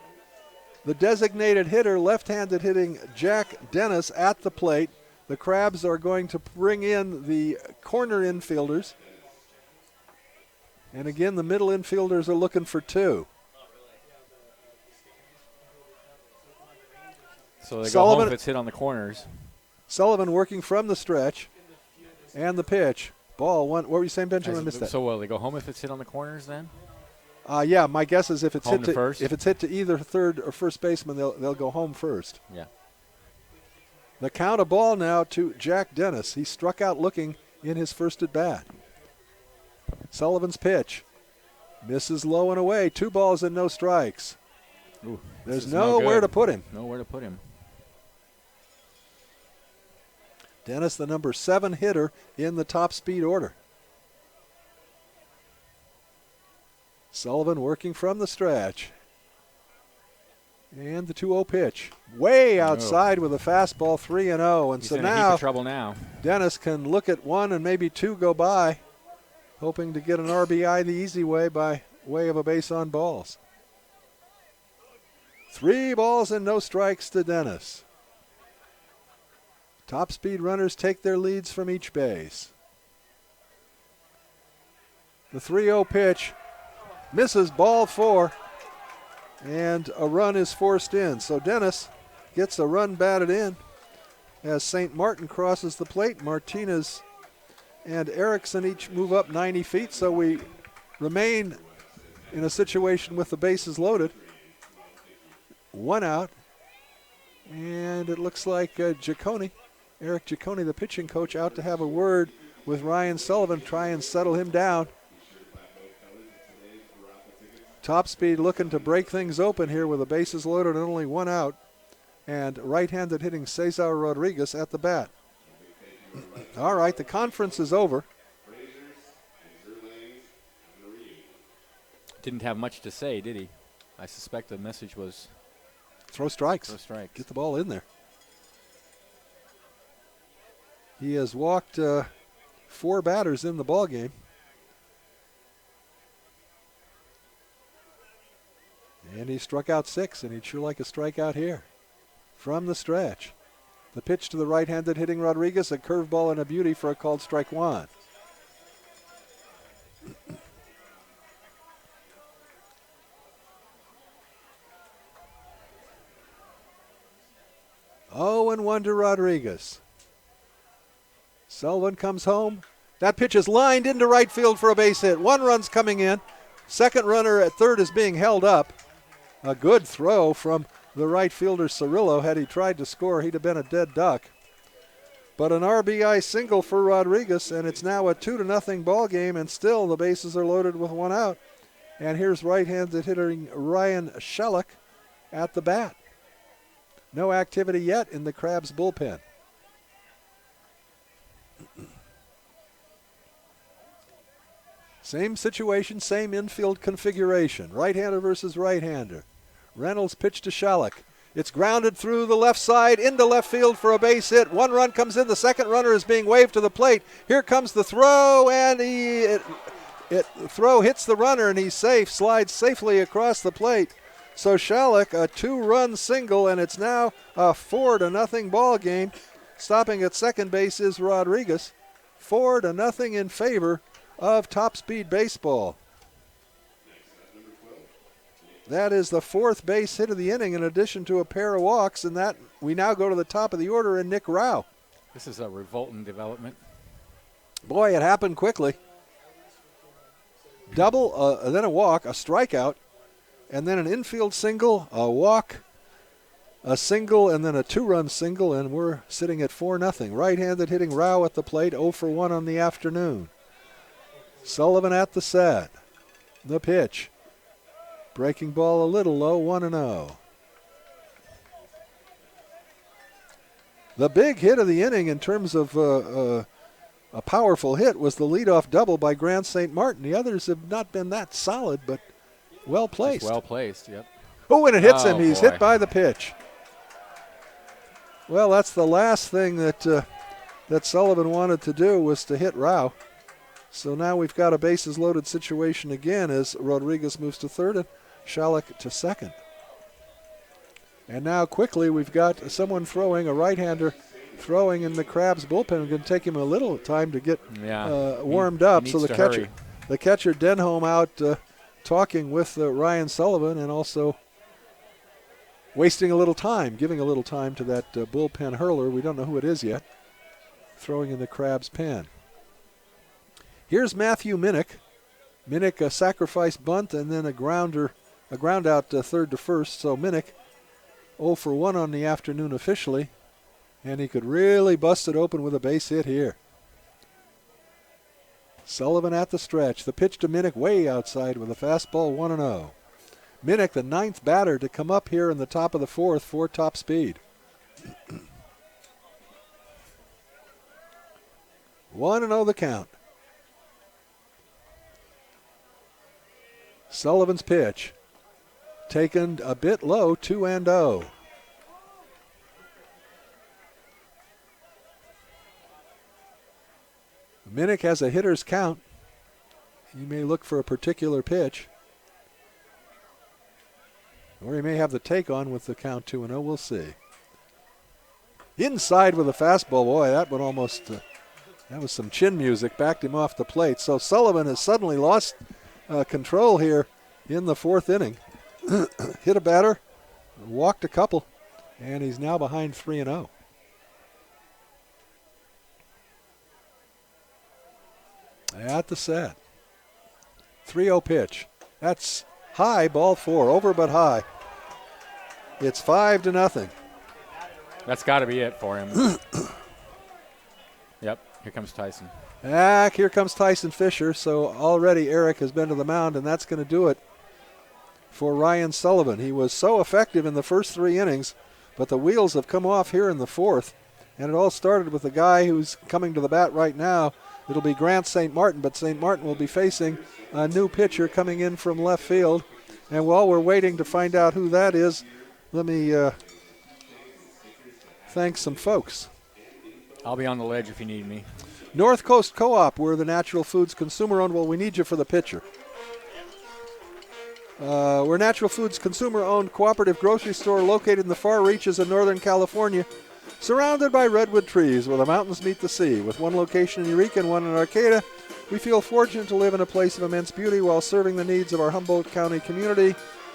The designated hitter, left-handed hitting Jack Dennis at the plate. The Crabs are going to bring in the corner infielders. And again, the middle infielders are looking for 2. So they go home if it's hit on the corners. Sullivan working from the stretch. And the pitch. Ball one. What were you saying, Benjamin? I missed that. So they go home if it's hit on the corners then? Yeah, my guess is if it's home to first? If it's hit to either third or first baseman, they'll go home first. Yeah. The count of ball now to Jack Dennis. He struck out looking in his first at bat. Sullivan's pitch. Misses low and away. 2 balls and no strikes. Ooh, there's nowhere to put him. Nowhere to put him. Dennis, the number 7 hitter in the top speed order. Sullivan working from the stretch. And the 2-0 pitch. Way outside with a fastball, 3-0. And He's so in a heap now of trouble now. Dennis can look at 1 and maybe 2 go by, hoping to get an RBI the easy way by way of a base on balls. 3 balls and no strikes to Dennis. Top speed runners take their leads from each base. The 3-0 pitch misses, ball 4, and a run is forced in. So Dennis gets a run batted in as St. Martin crosses the plate. Martinez and Erickson each move up 90 feet, so we remain in a situation with the bases loaded. 1 out, and it looks like Eric Giacone, the pitching coach, out to have a word with Ryan Sullivan, try and settle him down. Top speed looking to break things open here with the bases loaded and only 1 out. And right-handed hitting Cesar Rodriguez at the bat. All right, the conference is over. Didn't have much to say, did he? I suspect the message was throw strikes. Throw strikes. Get the ball in there. He has walked 4 batters in the ball game. And he struck out 6, and he'd sure like a strikeout here. From the stretch. The pitch to the right-handed hitting Rodriguez, a curveball and a beauty for a called strike 1. Oh, and 1 to Rodriguez. Sullivan comes home. That pitch is lined into right field for a base hit. 1 run's coming in. Second runner at third is being held up. A good throw from the right fielder Cirillo. Had he tried to score, he'd have been a dead duck. But an RBI single for Rodriguez, and it's now a 2-0 ball game, and still the bases are loaded with 1 out. And here's right-handed hitting Ryan Shellick at the bat. No activity yet in the Crabs bullpen. Same situation, same infield configuration. Right-hander versus right-hander. Reynolds pitch to Shellick. It's grounded through the left side into left field for a base hit. 1 run comes in. The second runner is being waved to the plate. Here comes the throw, and throw hits the runner, and he's safe. Slides safely across the plate. So Shellick, a 2-run single, and it's now a 4-0 ball game. Stopping at second base is Rodriguez. 4-0 in favor of top speed baseball. That is the 4th base hit of the inning in addition to a pair of walks, and that we now go to the top of the order in Nick Rao. This is a revolting development. Boy, it happened quickly. Double, then a walk, a strikeout, and then an infield single, a walk, a single, and then a 2-run single, and we're sitting at 4-0. Right-handed hitting Rao at the plate, 0 for 1 on the afternoon. Sullivan at the set. The pitch. Breaking ball a little low, 1-0. The big hit of the inning in terms of a powerful hit was the leadoff double by Grant St. Martin. The others have not been that solid, but well placed. Just well placed, yep. Oh, and it hits him. He's boy. hit by the pitch. Well, that's the last thing that Sullivan wanted to do was to hit Rao. So now we've got a bases loaded situation again as Rodriguez moves to third and Shellick to second. And now quickly we've got someone throwing, a right-hander throwing in the Crabs bullpen. It's going to take him a little time to get warmed up. So the catcher Denholm out talking with Ryan Sullivan and also wasting a little time, giving a little time to that bullpen hurler. We don't know who it is yet. Throwing in the Crabs pen. Here's Matthew Minnick. Minnick a sacrifice bunt and then a ground out third to first. So Minnick 0 for 1 on the afternoon officially. And he could really bust it open with a base hit here. Sullivan at the stretch. The pitch to Minnick way outside with a fastball 1-0. Minnick, the 9th batter to come up here in the top of the 4th for top speed. 1-0 the count. Sullivan's pitch. Taken a bit low, 2-0. Minnick has a hitter's count. He may look for a particular pitch. Or he may have the take on with the count 2-0. We'll see. Inside with a fastball. Boy, that one almost, that was some chin music. Backed him off the plate. So Sullivan has suddenly lost control here in the fourth inning. Hit a batter, walked a couple, and he's now behind 3-0. At the set. 3-0 pitch. That's high, ball 4, over but high. It's 5-0. That's got to be it for him. Yep, here comes Tyson. Here comes Tyson Fisher. So already Eric has been to the mound, and that's going to do it for Ryan Sullivan. He was so effective in the first 3 innings, but the wheels have come off here in the fourth, and it all started with the guy who's coming to the bat right now. It'll be Grant St. Martin, but St. Martin will be facing a new pitcher coming in from left field. And while we're waiting to find out who that is, let me thank some folks. I'll be on the ledge if you need me. North Coast Co-op, we're the natural foods consumer-owned. Well, we need you for the pitcher. We're natural foods consumer-owned cooperative grocery store located in the far reaches of Northern California, surrounded by redwood trees where the mountains meet the sea. With one location in Eureka and one in Arcata, we feel fortunate to live in a place of immense beauty while serving the needs of our Humboldt County community.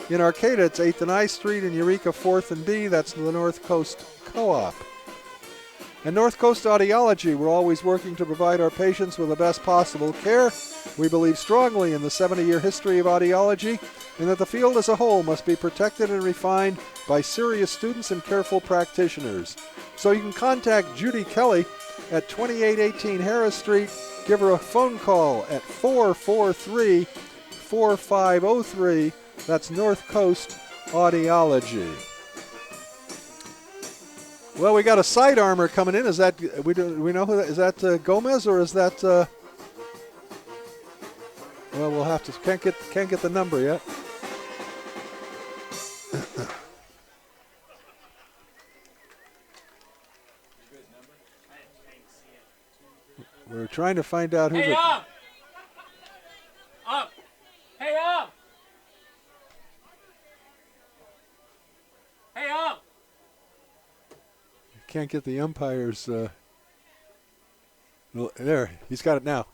In Arcata, it's 8th and I Street. In Eureka, 4th and B. That's the North Coast Co-op. And North Coast Audiology, we're always working to provide our patients with the best possible care. We believe strongly in the 70-year history of audiology and that the field as a whole must be protected and refined by serious students and careful practitioners. So you can contact Judy Kelly at 2818 Harris Street. Give her a phone call at 443-4503. That's North Coast Audiology. Well, we got a side armor coming in. Is that we know who that is? That Gomez or is that? Well, we'll have to can't get the number yet. We're trying to find out who. Hey, up! Up! Hey, up! Hey, up! Can't get the umpires. There, he's got it now.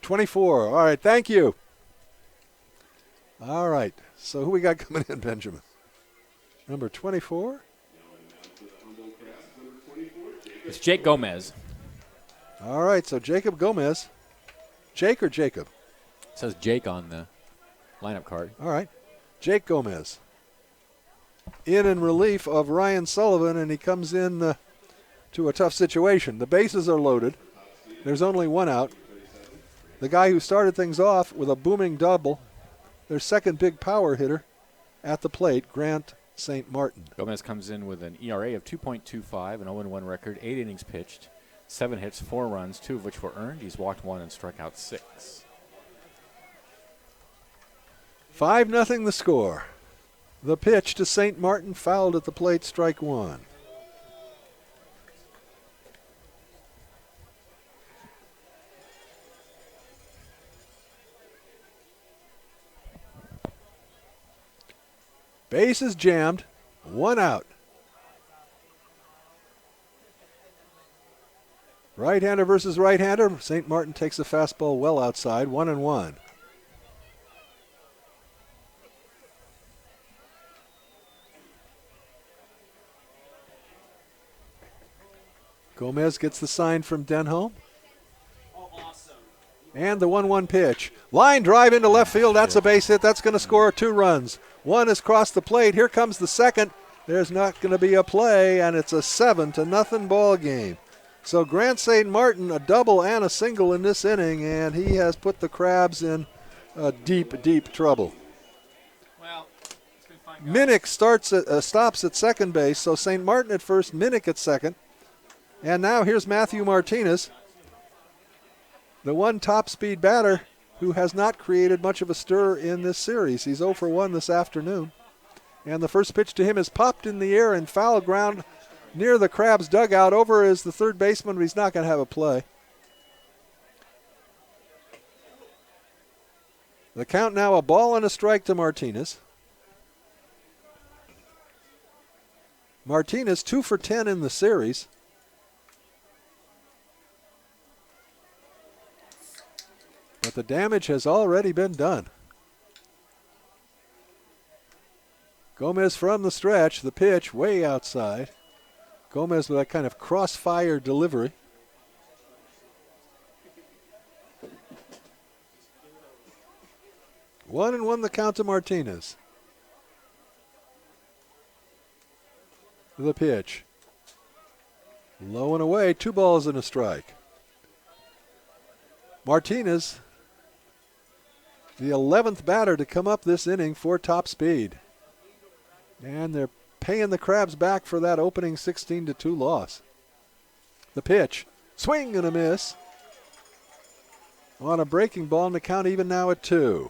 $24. All right, thank you. All right, so who we got coming in, Benjamin? Number 24? It's Jake Gomez. All right, so Jacob Gomez. Jake or Jacob? It says Jake on the lineup card. All right. Jake Gomez in relief of Ryan Sullivan, and he comes in to a tough situation. The bases are loaded. There's only one out. The guy who started things off with a booming double, their second big power hitter at the plate, Grant St. Martin. Gomez comes in with an ERA of 2.25, an 0-1 record, 8 innings pitched, 7 hits, 4 runs, 2 of which were earned. He's walked 1 and struck out 6. 5-0 the score. The pitch to St. Martin, fouled at the plate, strike 1. Base is jammed, 1 out. Right-hander versus right-hander. St. Martin takes a fastball well outside, 1-1. Gomez gets the sign from Denholm. Oh, awesome. And the 1-1 pitch. Line drive into left field. That's a base hit. That's going to score 2 runs. One has crossed the plate. Here comes the second. There's not going to be a play, and it's a 7-0 ball game. So Grant St. Martin, a double and a single in this inning, and he has put the Crabs in deep, deep trouble. Well, it's been fun. Minnick stops at second base, so St. Martin at first, Minnick at second. And now here's Matthew Martinez. the one top speed batter who has not created much of a stir in this series. He's 0 for 1 this afternoon. And the first pitch to him is popped in the air and foul ground near the Crabs dugout. Over is the third baseman, but he's not going to have a play. The count now a ball and a strike to Martinez. Martinez 2 for 10 in the series. But the damage has already been done. Gomez from the stretch, the pitch way outside. Gomez with that kind of crossfire delivery. One and one the count to Martinez. The pitch. Low and away, 2 balls and a strike. Martinez, the 11th batter to come up this inning for top speed. And they're paying the Crabs back for that opening 16-2 loss. The pitch. Swing and a miss. On a breaking ball, and the count even now at 2.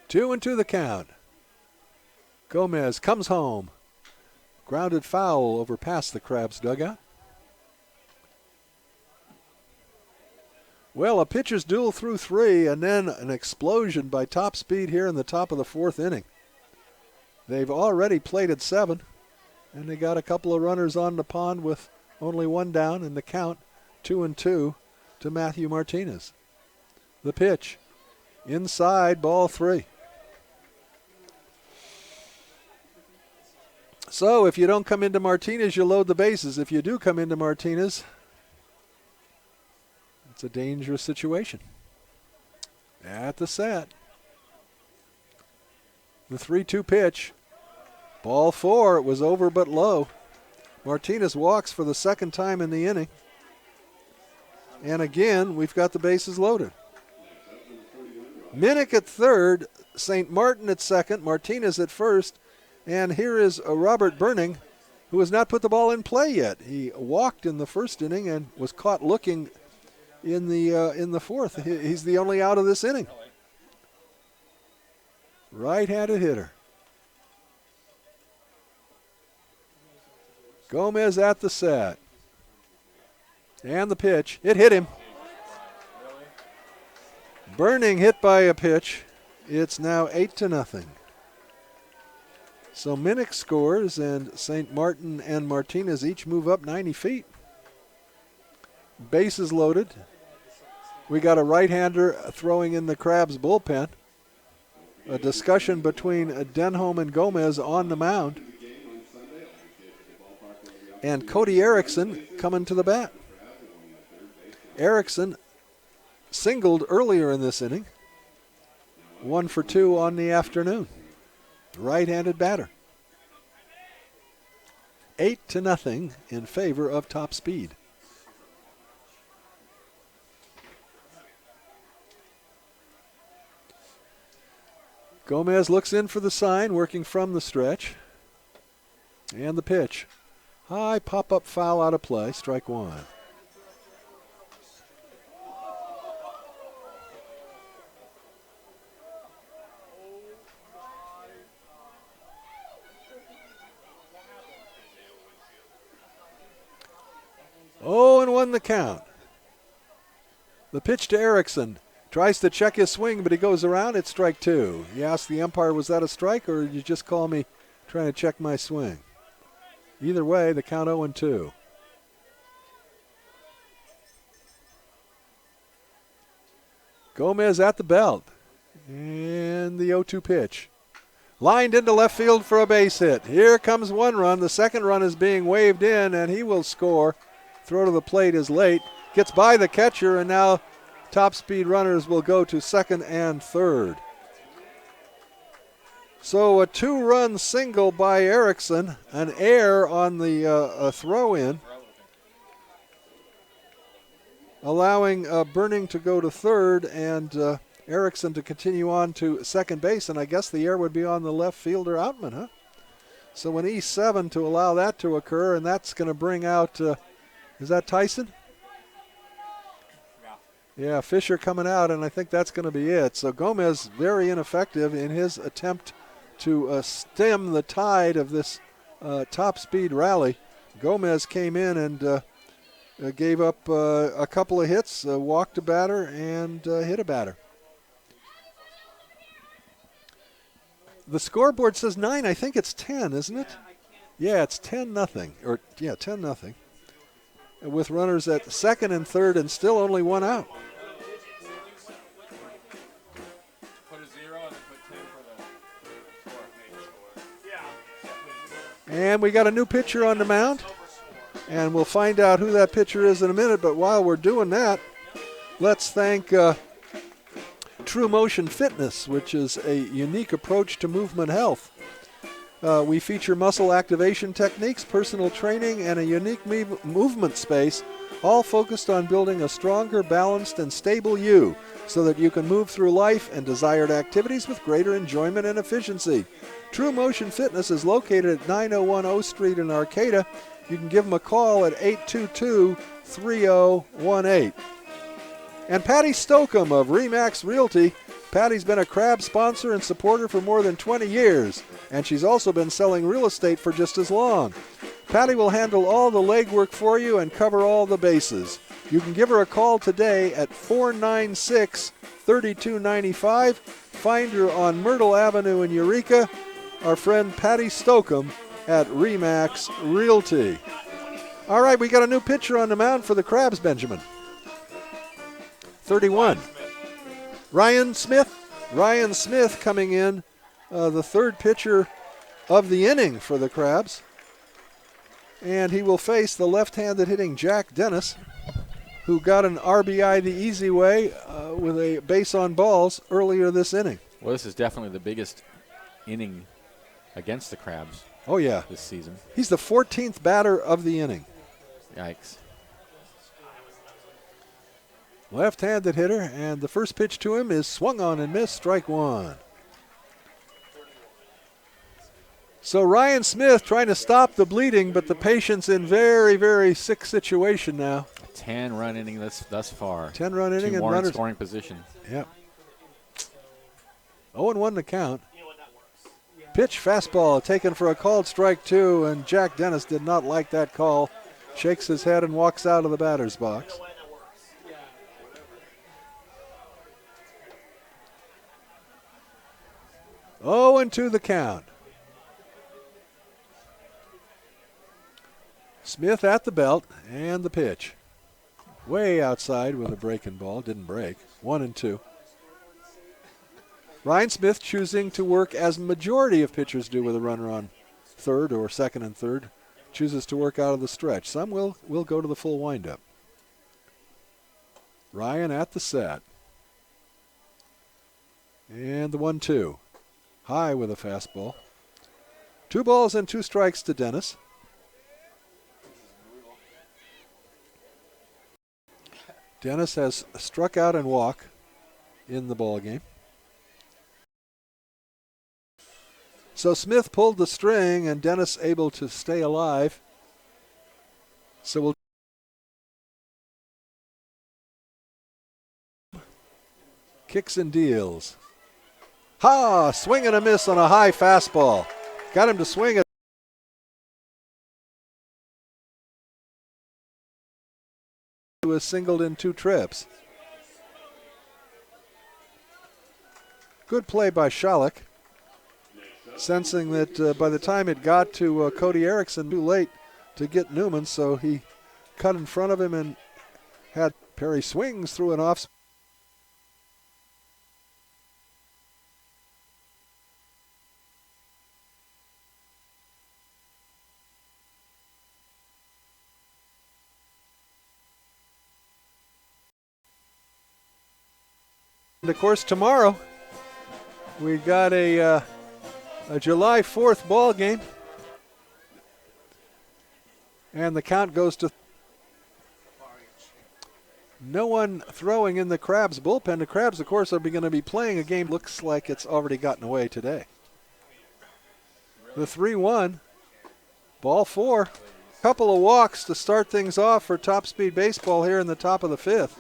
Two and 2 the count. Gomez comes home. Grounded foul over past the Crabs dugout. Well, a pitcher's duel through 3 and then an explosion by top speed here in the top of the 4th inning. They've already plated 7, and they got a couple of runners on the pond with only 1 down, and the count 2 and 2 to Matthew Martinez. The pitch. Inside, ball 3. So if you don't come into Martinez, you load the bases. If you do come into Martinez, it's a dangerous situation. At the set. The 3-2 pitch. Ball 4. It was over but low. Martinez walks for the 2nd time in the inning. And again, we've got the bases loaded. Minnick at 3rd, St. Martin at 2nd, Martinez at 1st. And here is Robert Burning, who has not put the ball in play yet. He walked in the 1st inning and was caught looking in the 4th. He's the only out of this inning. Right-handed hitter. Gomez at the set. And the pitch. It hit him. Burning hit by a pitch. It's now 8-0. So Minnick scores, and St. Martin and Martinez each move up 90 feet. Bases loaded. We got a right-hander throwing in the Crabs bullpen. A discussion between Denholm and Gomez on the mound. And Cody Erickson coming to the bat. Erickson singled earlier in this inning. 1 for 2 on the afternoon. Right-handed batter. 8-0 in favor of top speed. Gomez looks in for the sign, working from the stretch. And the pitch. High pop-up foul out of play, strike 1. Oh, and 1 the count. The pitch to Erickson. Tries to check his swing, but he goes around. It's strike 2. You ask the umpire, was that a strike, or did you just call me trying to check my swing? Either way, the count 0-2. Gomez at the belt. And the 0-2 pitch. Lined into left field for a base hit. Here comes 1 run. The 2nd run is being waved in, and he will score. Throw to the plate is late. Gets by the catcher, and now top speed runners will go to 2nd and 3rd. So a 2-run single by Erickson, an error on the throw-in, allowing Burning to go to 3rd and Erickson to continue on to second base, and I guess the error would be on the left fielder Outman, huh? So an E7 to allow that to occur, and that's going to bring out, is that Tyson? Yeah, Fisher coming out, and I think that's going to be it. So Gomez very ineffective in his attempt to stem the tide of this top speed rally. Gomez came in and gave up a couple of hits, walked a batter, and hit a batter. The scoreboard says 9. I think it's 10, isn't it? Yeah, it's 10-0. Or, yeah, 10-0. With runners at second and third and still only one out. Put a 0 and then put 10 for the score. And we got a new pitcher on the mound. And we'll find out who that pitcher is in a minute. But while we're doing that, let's thank True Motion Fitness, which is a unique approach to movement health. We feature muscle activation techniques, personal training, and a unique movement space, all focused on building a stronger, balanced, and stable you so that you can move through life and desired activities with greater enjoyment and efficiency. True Motion Fitness is located at 901 O Street in Arcata. You can give them a call at 822-3018. And Patty Stokeham of Remax Realty. Patty's been a crab sponsor and supporter for more than 20 years, and she's also been selling real estate for just as long. Patty will handle all the legwork for you and cover all the bases. You can give her a call today at 496-3295. Find her on Myrtle Avenue in Eureka. Our friend Patty Stokeham at Remax Realty. All right, we got a new pitcher on the mound for the Crabs, Benjamin. 31. Ryan Smith. Ryan Smith coming in, the third pitcher of the inning for the Crabs. And he will face the left-handed hitting Jack Dennis, who got an RBI the easy way with a base on balls earlier this inning. Well, this is definitely the biggest inning against the Crabs. Oh, yeah. This season. He's the 14th batter of the inning. Yikes. Left-handed hitter, and the first pitch to him is swung on and missed, strike one. So Ryan Smith trying to stop the bleeding, but the patient's in very, very sick situation now. A 10-run inning thus far. 10-run inning Two and more in runners. scoring position. Yep. 0-1 to count. Pitch fastball taken for a called strike two, and Jack Dennis did not like that call. Shakes his head and walks out of the batter's box. Oh, and 2 the count. Smith at the belt and the pitch. Way outside with a breaking ball. Didn't break. 1-2. Ryan Smith choosing to work as majority of pitchers do with a runner on third or second and third. Chooses to work out of the stretch. Some will go to the full windup. Ryan at the set. And the 1-2. High with a fastball. 2 balls and 2 strikes to Dennis. Dennis has struck out and walked in the ball game. So Smith pulled the string and Dennis able to stay alive. So we'll kicks and deals. Ha! Swing and a miss on a high fastball. Got him to swing it. He was singled in 2 trips. Good play by Schalik. Sensing that by the time it got to Cody Erickson, too late to get Newman, so he cut in front of him and had Perry swings through an off. And of course, tomorrow we got a July 4th ball game, and the count goes to No one throwing in the Crabs bullpen. The Crabs, of course, are going to be playing a game looks like it's already gotten away today. The 3-1, ball 4. Couple of walks to start things off for top speed baseball here in the top of the 5th.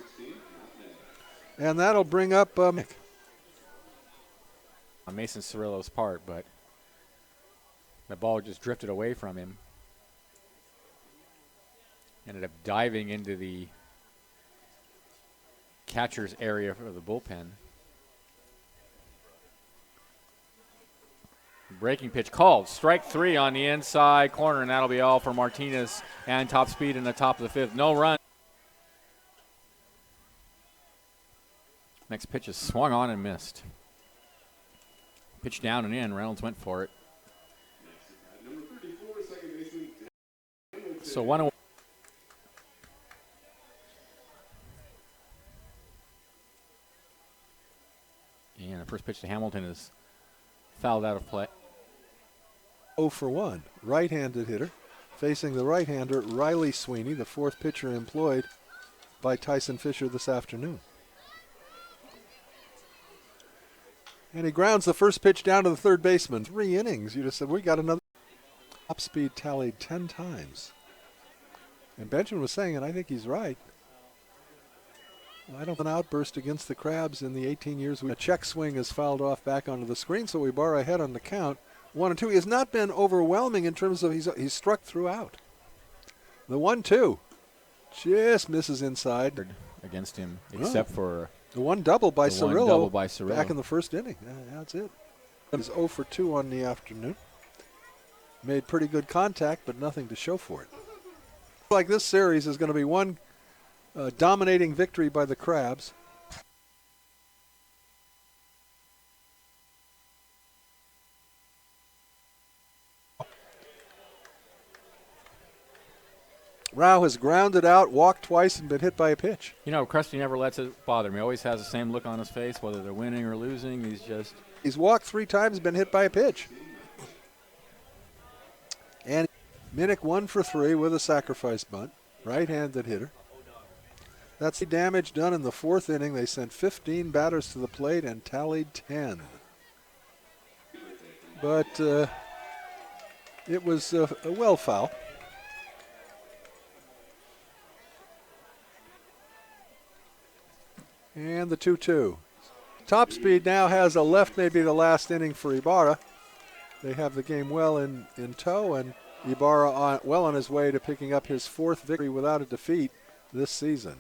And that'll bring up on Mason Cirillo's part, but the ball just drifted away from him. Ended up diving into the catcher's area for the bullpen. Breaking pitch called. Strike 3 on the inside corner, and that'll be all for Martinez and top speed in the top of the 5th. No run. Next pitch is swung on and missed. Pitch down and in. Reynolds went for it. So 1-0. And the first pitch to Hamilton is fouled out of play. 0 for 1, right-handed hitter, facing the right-hander Riley Sweeney, the 4th pitcher employed by Tyson Fisher this afternoon. And he grounds the first pitch down to the third baseman. 3 innings. You just said, we got another. Top speed tallied 10 times. And Benjamin was saying, and I think he's right, I don't an outburst against the Crabs in the 18 years. A check swing is fouled off back onto the screen, so we bar ahead on the count. 1-2. He has not been overwhelming in terms of he's struck throughout. The 1-2 just misses inside against him, except for the one double by Cirillo Cirillo back in the first inning. That's it. He's 0 for 2 on the afternoon. Made pretty good contact, but nothing to show for it. Like this series is going to be one dominating victory by the Crabs. Rao has grounded out, walked twice, and been hit by a pitch. You know, Krusty never lets it bother me. He always has the same look on his face, whether they're winning or losing. He's walked 3 times, been hit by a pitch. And Minnick 1 for 3 with a sacrifice bunt, right-handed hitter. That's the damage done in the 4th inning. They sent 15 batters to the plate and tallied 10. But it was a well foul. And the 2-2. Top speed now has a left, maybe the last inning for Ibarra. They have the game well in tow, and Ibarra well on his way to picking up his 4th victory without a defeat this season.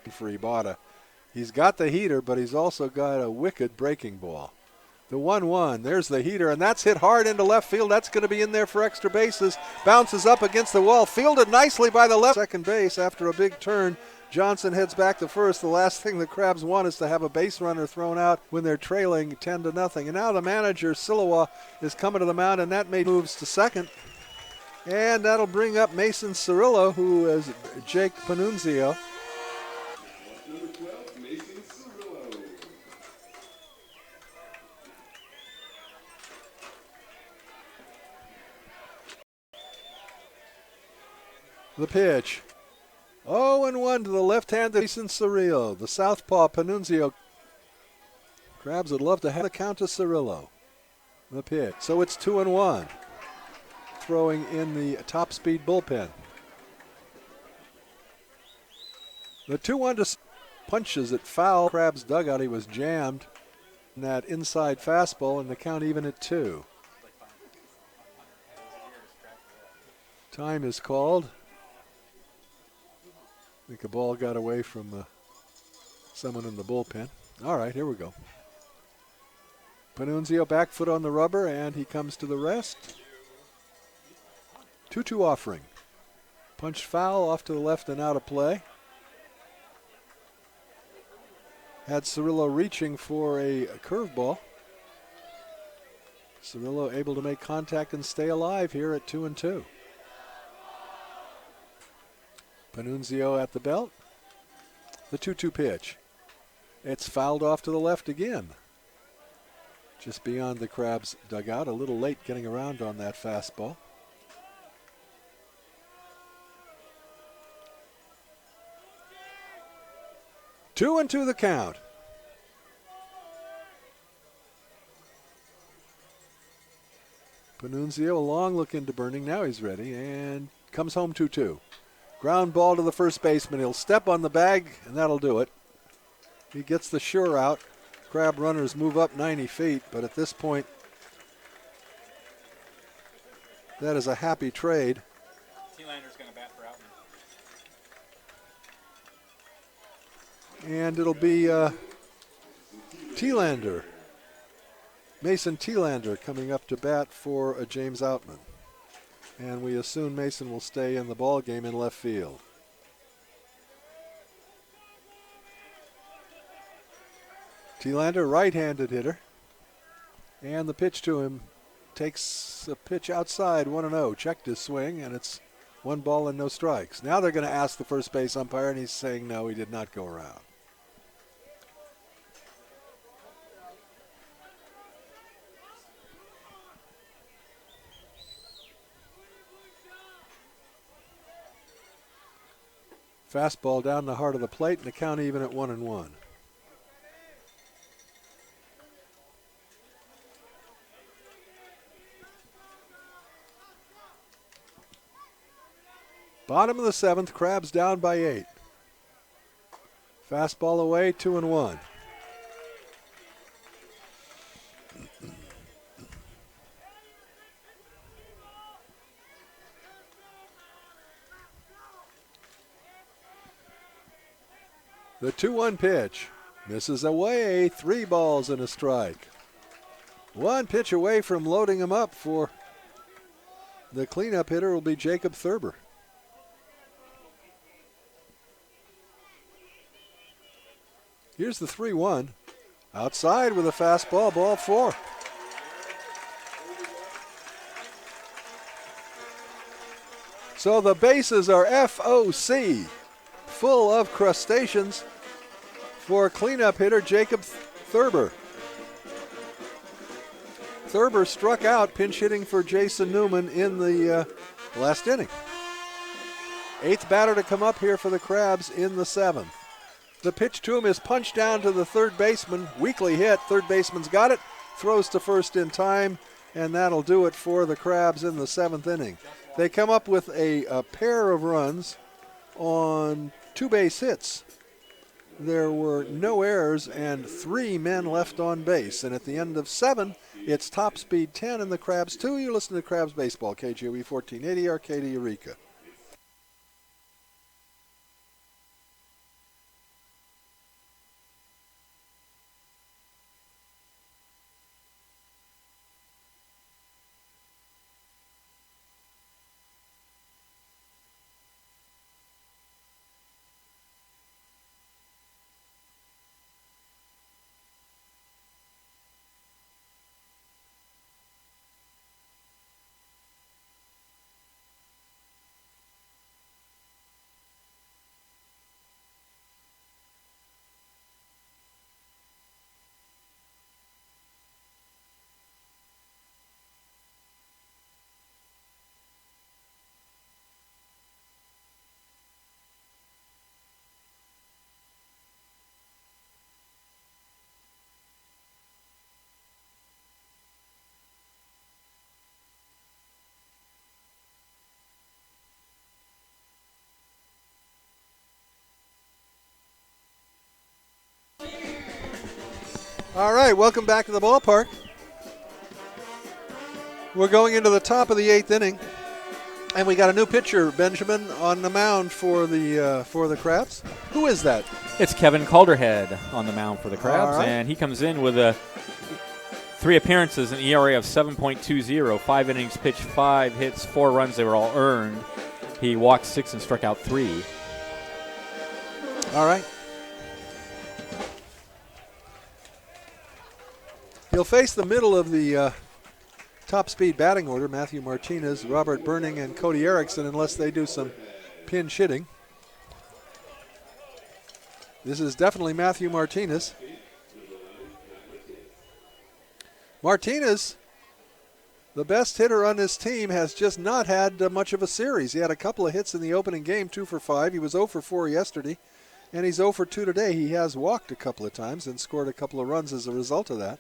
For Ibarra, he's got the heater, but he's also got a wicked breaking ball. The 1-1, there's the heater, and that's hit hard into left field. That's going to be in there for extra bases. Bounces up against the wall, fielded nicely by the left second base after a big turn. Johnson heads back to first. The last thing the Crabs want is to have a base runner thrown out when they're trailing 10-0. And now the manager, Silawa, is coming to the mound, and that moves to second. And that'll bring up Mason Cirillo, who is Jake Panunzio. The pitch. 0-1 to the left-handed Mason Cirillo. The southpaw Panunzio. Crabs would love to have the count to Cirillo. The pitch. So it's 2-1. Throwing in the top speed bullpen. The 2-1 to punches it foul. Crabs dugout. He was jammed in that inside fastball, and the count even at 2. Time is called. I think the ball got away from someone in the bullpen. All right, here we go. Panunzio back foot on the rubber, and he comes to the rest. 2-2 offering. Punched foul off to the left and out of play. Had Cirillo reaching for a curveball. Cirillo able to make contact and stay alive here at 2-2. Panunzio at the belt. The 2-2 pitch. It's fouled off to the left again. Just beyond the Crabs dugout. A little late getting around on that fastball. 2-2 the count. Panunzio, a long look into Burning. Now he's ready and comes home 2-2. Ground ball to the first baseman. He'll step on the bag, and that'll do it. He gets the sure out. Crab runners move up 90 feet, but at this point, that is a happy trade. T-Lander's going to bat for Outman. And it'll be T-Lander. Mason T-Lander coming up to bat for James Outman. And we assume Mason will stay in the ball game in left field. T-Lander, right-handed hitter. And the pitch to him takes a pitch outside, 1-0. Checked his swing, and it's 1 ball and no strikes. Now they're going to ask the first base umpire, and he's saying no, he did not go around. Fastball down the heart of the plate, and the count even at 1-1. Bottom of the 7th, Crabs down by 8. Fastball away, 2-1. The 2-1 pitch misses away, 3 balls and a strike. 1 pitch away from loading him up for the cleanup hitter will be Jacob Thurber. Here's the 3-1. Outside with a fastball, ball 4. So the bases are FOC, full of crustaceans for cleanup hitter Jacob Thurber. Thurber struck out pinch hitting for Jason Newman in the last inning. 8th batter to come up here for the Crabs in the 7th. The pitch to him is punched down to the third baseman. Weakly hit. Third baseman's got it. Throws to first in time, and that'll do it for the Crabs in the 7th inning. They come up with a pair of runs on 2 base hits. There were no errors and 3 men left on base. And at the end of 7, it's top speed 10 and the Crabs 2. You listen to Crabs Baseball, KGOE 1480, Arcadia, Eureka. All right, welcome back to the ballpark. We're going into the top of the 8th inning, and we got a new pitcher, Benjamin, on the mound for the Crabs. Who is that? It's Kevin Calderhead on the mound for the Crabs, right. and he comes in with 3 appearances, an ERA of 7.20, 5 innings pitched, 5 hits, 4 runs. They were all earned. He walked 6 and struck out 3. All right. He'll face the middle of the top speed batting order, Matthew Martinez, Robert Burning, and Cody Erickson, unless they do some pinch hitting. This is definitely Matthew Martinez. Martinez, the best hitter on this team, has just not had much of a series. He had a couple of hits in the opening game, 2 for 5. He was 0 for 4 yesterday. and he's 0 for 2 today. He has walked a couple of times and scored a couple of runs as a result of that,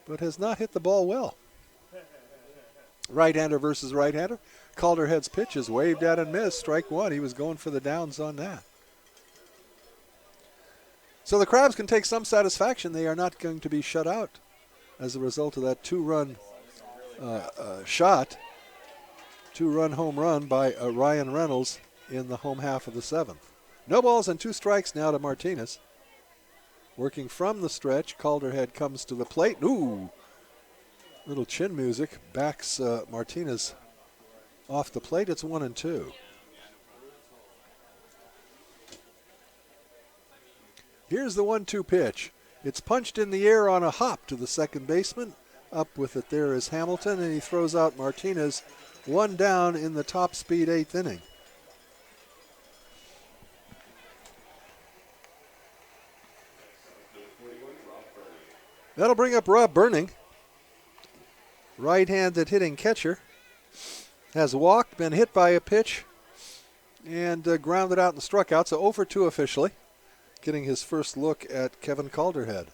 but has not hit the ball well. Right-hander versus right-hander. Calderhead's pitch is waved at and missed. Strike one. He was going for the downs on that. So the Crabs can take some satisfaction. They are not going to be shut out as a result of that two-run shot. Two-run home run by Ryan Reynolds in the home half of the seventh. No balls and 2 strikes now to Martinez. Working from the stretch, Calderhead comes to the plate. Ooh, little chin music backs Martinez off the plate. It's 1-2. Here's the 1-2 pitch. It's punched in the air on a hop to the second baseman. Up with it there is Hamilton, and he throws out Martinez. 1 down in the top speed 8th inning. That'll bring up Rob Burning. Right-handed hitting catcher. Has walked, been hit by a pitch, and grounded out and struck out. So 0 for 2 officially. Getting his first look at Kevin Calderhead.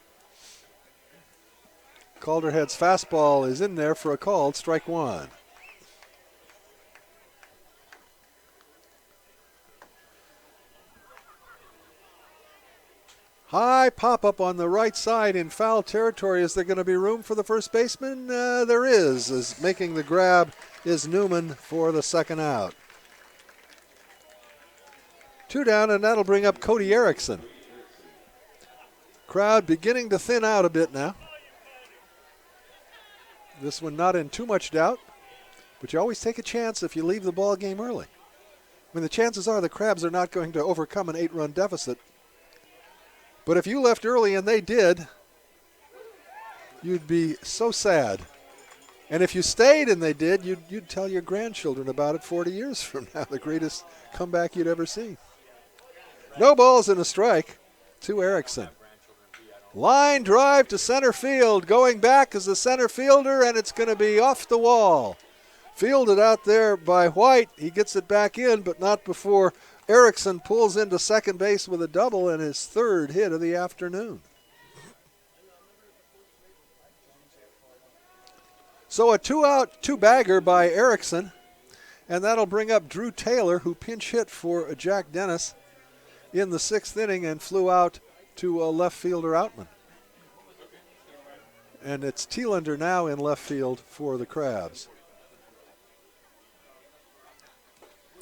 Calderhead's fastball is in there for a called strike one. High pop-up on the right side in foul territory. Is there going to be room for the first baseman? There is. As making the grab is Newman for the second out. 2 down, and that'll bring up Cody Erickson. Crowd beginning to thin out a bit now. This one not in too much doubt, but you always take a chance if you leave the ball game early. I mean, the chances are the Crabs are not going to overcome an 8-run deficit. But if you left early and they did, you'd be so sad. And if you stayed and they did, you'd tell your grandchildren about it 40 years from now, the greatest comeback you'd ever see. No balls and a strike to Erickson. Line drive to center field. Going back as a center fielder, and it's going to be off the wall. Fielded out there by White. He gets it back in, but not before Erickson pulls into second base with a double and his 3rd hit of the afternoon. So a 2-out, 2-bagger by Erickson, and that'll bring up Drew Taylor, who pinch hit for Jack Dennis in the 6th inning and flew out to a left fielder Outman. And it's Thielander now in left field for the Crabs.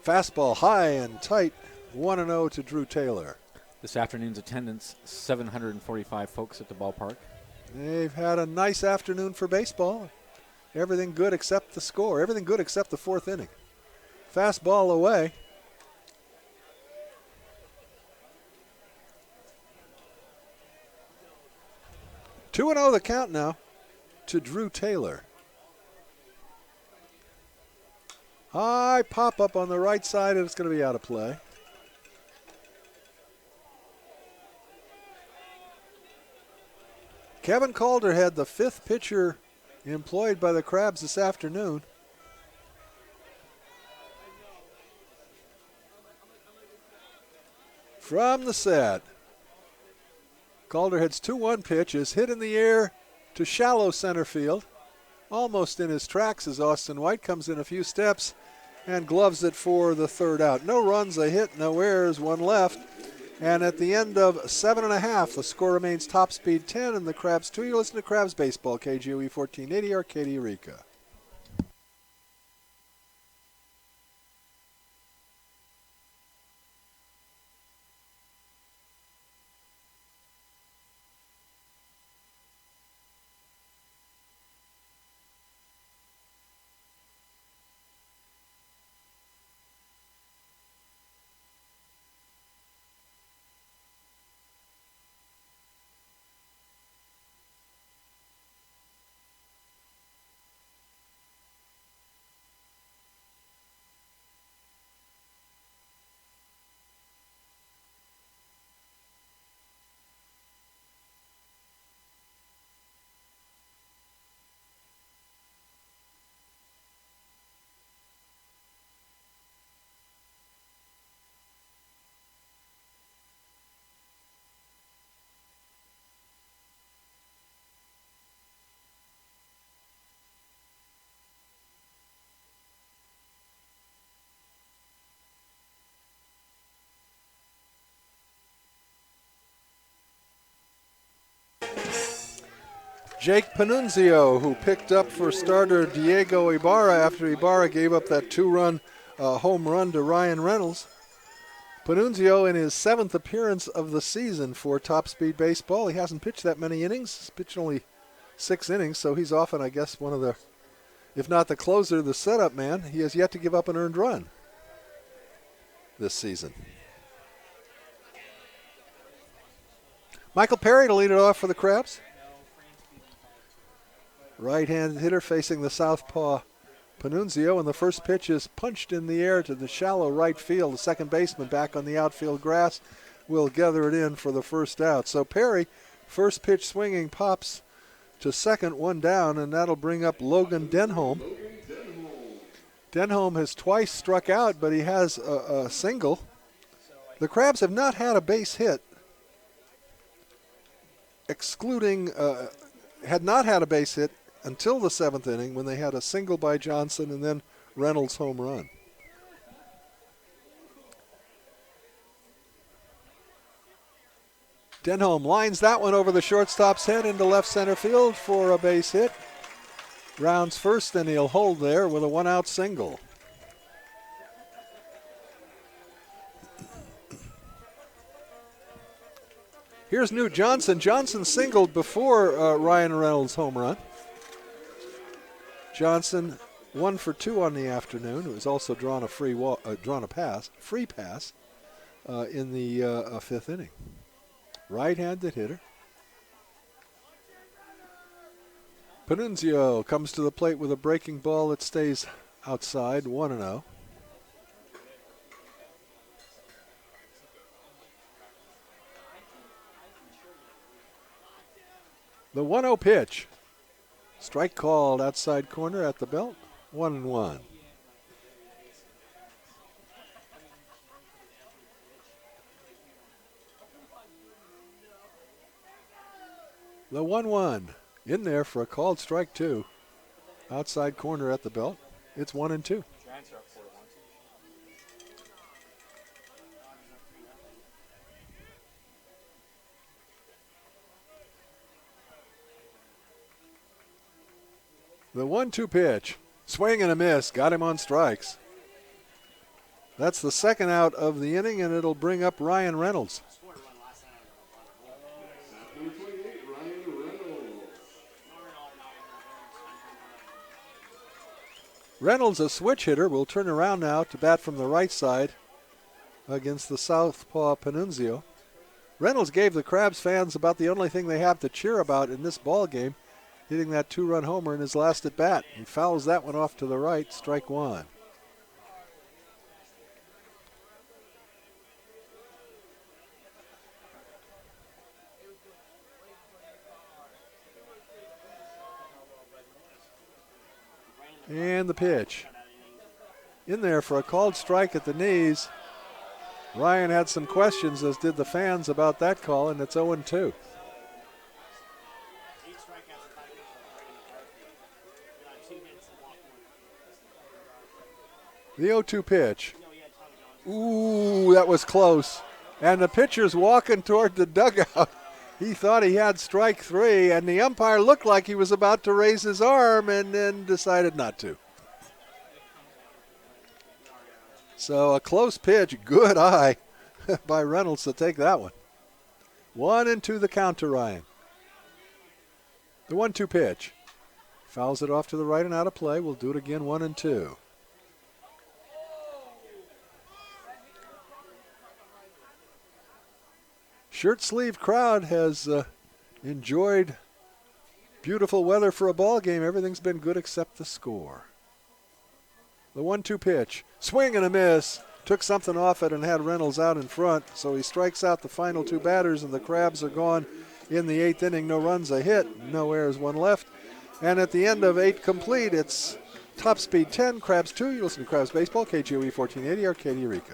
Fastball high and tight, 1-0 to Drew Taylor. This afternoon's attendance, 745 folks at the ballpark. They've had a nice afternoon for baseball. Everything good except the score. Everything good except the 4th inning. Fastball away. Two 2-0 the count now to Drew Taylor. High pop-up on the right side, and it's going to be out of play. Kevin Calderhead, the 5th pitcher employed by the Crabs this afternoon. From the set. Calderhead's 2-1 pitch is hit in the air to shallow center field. Almost in his tracks as Austin White comes in a few steps and gloves it for the 3rd out. No runs, a hit, no errors, 1 left. And at the end of 7.5, the score remains top speed 10 and the Crabs 2. You listen to Crabs Baseball, KGOE 1480, Arcadia Eureka. Jake Panunzio, who picked up for starter Diego Ibarra after Ibarra gave up that 2-run home run to Ryan Reynolds. Panunzio in his 7th appearance of the season for Top Speed Baseball. He hasn't pitched that many innings. He's pitched only 6 innings, so he's often, I guess, one of the, if not the closer, the setup man. He has yet to give up an earned run this season. Michael Perry to lead it off for the Crabs. Right-handed hitter facing the southpaw Panunzio, and the first pitch is punched in the air to the shallow right field. The second baseman back on the outfield grass will gather it in for the first out. So Perry, first pitch swinging, pops to second, 1 down, and that'll bring up Logan Denholm. Denholm has twice struck out, but he has a single. The Crabs have not had a base hit, had not had a base hit until the 7th inning when they had a single by Johnson and then Reynolds' home run. Denholm lines that one over the shortstop's head into left center field for a base hit. Rounds first, and he'll hold there with a 1-out single. Here's Newt Johnson. Johnson singled before Ryan Reynolds' home run. Johnson 1 for 2 on the afternoon. It was also drawn a free pass in the 5th inning. Right-handed hitter. Panunzio comes to the plate with a breaking ball that stays outside, 1-0. The 1-0 pitch. Strike called outside corner at the belt, 1-1. The 1-1 in there for a called strike 2. Outside corner at the belt. It's 1-2. The 1-2 pitch. Swing and a miss. Got him on strikes. That's the second out of the inning, and it'll bring up Ryan Reynolds. Reynolds, a switch hitter, will turn around now to bat from the right side against the southpaw Panunzio. Reynolds gave the Crabs fans about the only thing they have to cheer about in this ball game, hitting that 2-run homer in his last at bat. He fouls that one off to the right, strike 1. And the pitch. In there for a called strike at the knees. Ryan had some questions, as did the fans, about that call, and it's 0-2. The 0-2 pitch. Ooh, that was close. And the pitcher's walking toward the dugout. He thought he had strike 3, and the umpire looked like he was about to raise his arm and then decided not to. So a close pitch, good eye by Reynolds to take that one. 1-2 the count to Ryan. The 1-2 pitch. Fouls it off to the right and out of play. We'll do it again, 1-2. Shirt sleeve crowd has enjoyed beautiful weather for a ball game. Everything's been good except the score. The 1-2 pitch. Swing and a miss. Took something off it and had Reynolds out in front. So he strikes out the final 2 batters, and the Crabs are gone in the 8th inning. No runs, a hit, no errors, 1 left. And at the end of 8 complete, it's Top Speed 10, Crabs 2. You listen to Crabs Baseball, KGOE 1480, Arcadia, Eureka.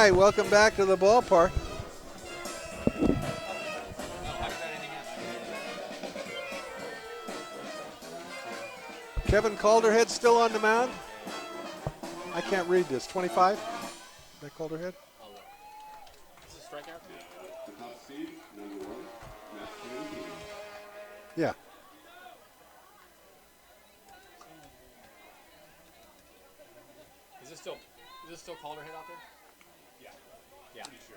right, welcome back to the ballpark. Kevin Calderhead still on the mound. I can't read this. 25? Is that Calderhead? Is this a strikeout? Yeah. Is this still Calderhead out there? Yeah. Yeah. Pretty sure.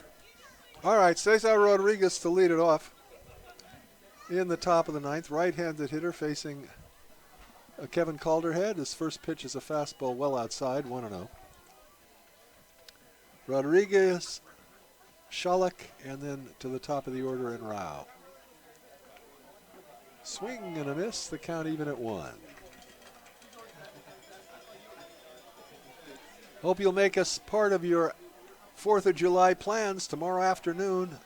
All right, Cesar Rodriguez to lead it off. In the top of the ninth, right-handed hitter facing Kevin Calderhead. His first pitch is a fastball well outside, 1-0. Rodriguez, Shalek, and then to the top of the order in Rao. Swing and a miss, the count even at 1. Hope you'll make us part of your 4th of July plans tomorrow afternoon.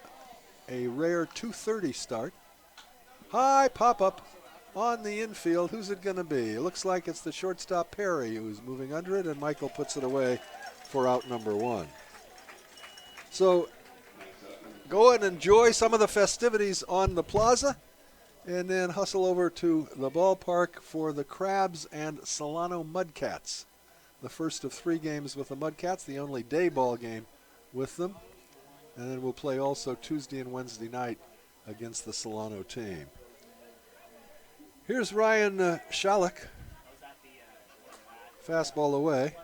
A rare 2:30 start. High pop-up on the infield. Who's it going to be? It looks like it's the shortstop Perry who's moving under it, and Michael puts it away for out number 1. So go and enjoy some of the festivities on the plaza, and then hustle over to the ballpark for the Crabs and Solano Mudcats. The first of 3 games with the Mudcats, the only day ball game with them. And then we'll play also Tuesday and Wednesday night against the Solano team. Here's Ryan Shalek. Fastball away.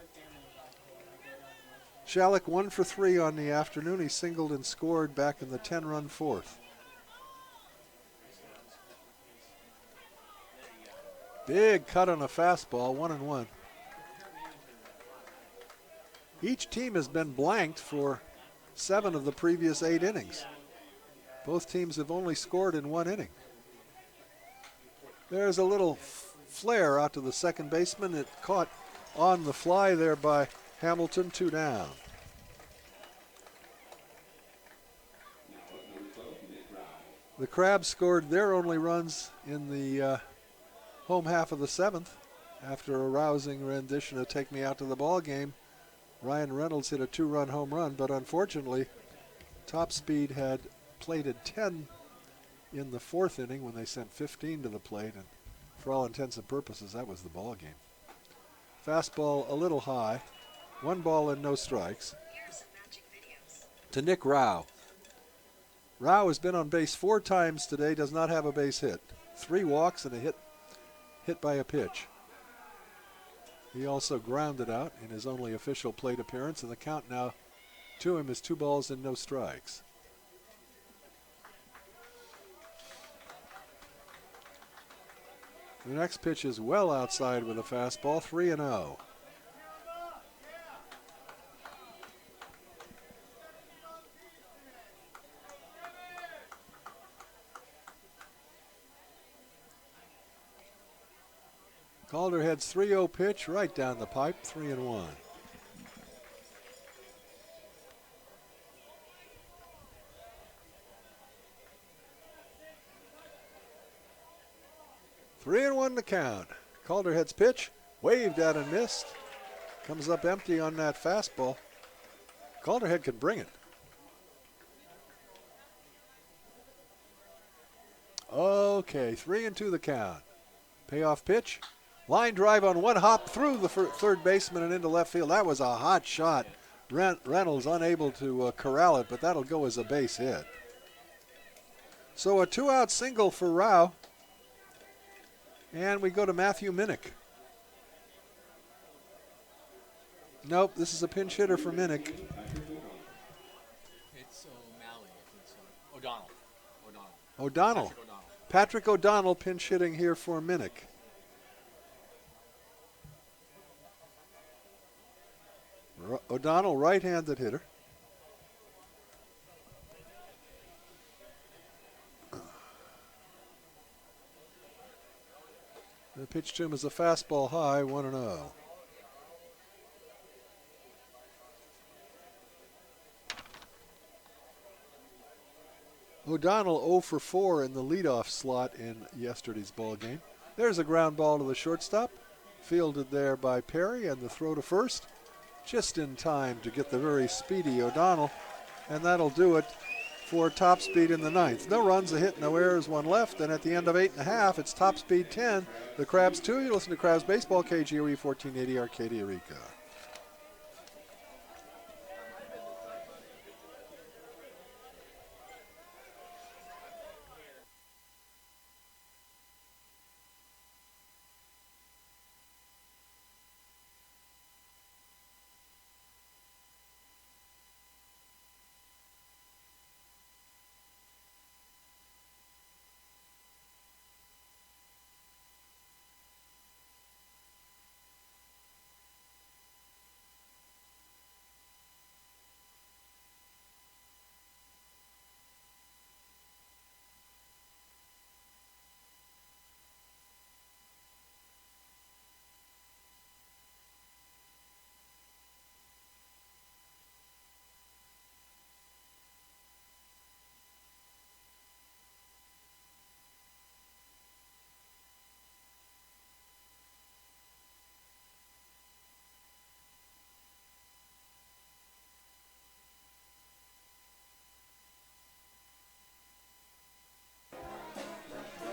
Shalek 1 for 3 on the afternoon. He singled and scored back in the 10-run 4th. Big cut on a fastball, 1-1. Each team has been blanked for 7 of the previous 8 innings. Both teams have only scored in 1 inning. There's a little flare out to the second baseman. It caught on the fly there by Hamilton, 2 down. The Crabs scored their only runs in the home half of the 7th after a rousing rendition of Take Me Out to the Ball Game. Ryan Reynolds hit a 2-run home run, but unfortunately, Top Speed had plated 10 in the 4th inning when they sent 15 to the plate, and for all intents and purposes, that was the ball game. Fastball a little high, 1 ball and no strikes. To Nick Rao. Rao has been on base 4 times today, does not have a base hit. 3 walks and a hit by a pitch. He also grounded out in his only official plate appearance, and the count now to him is 2 balls and no strikes. The next pitch is well outside with a fastball, 3-0. Calderhead's 3-0 pitch right down the pipe, 3-1. Three and 1 to count. Calderhead's pitch, waved at and missed. Comes up empty on that fastball. Calderhead can bring it. Okay, 3-2 the count. Payoff pitch. Line drive on 1 hop through the third baseman and into left field. That was a hot shot. Reynolds unable to corral it, but that'll go as a base hit. So a 2-out single for Rao. And we go to Matthew Minnick. Nope, this is a pinch hitter for Minnick. It's O'Malley, I think so. O'Donnell. O'Donnell. Patrick O'Donnell pinch hitting here for Minnick. O'Donnell, right-handed hitter. The pitch to him is a fastball high, 1-0. O'Donnell 0 for 4 in the leadoff slot in yesterday's ball game. There's a ground ball to the shortstop, fielded there by Perry, and the throw to first just in time to get the very speedy O'Donnell, and that'll do it for top speed in the ninth. No runs, a hit, no errors, one left, and at the end of 8.5, it's top speed 10. The Crabs 2. You listen to Crabs Baseball, KGOE 1480, Arcadia, Rica.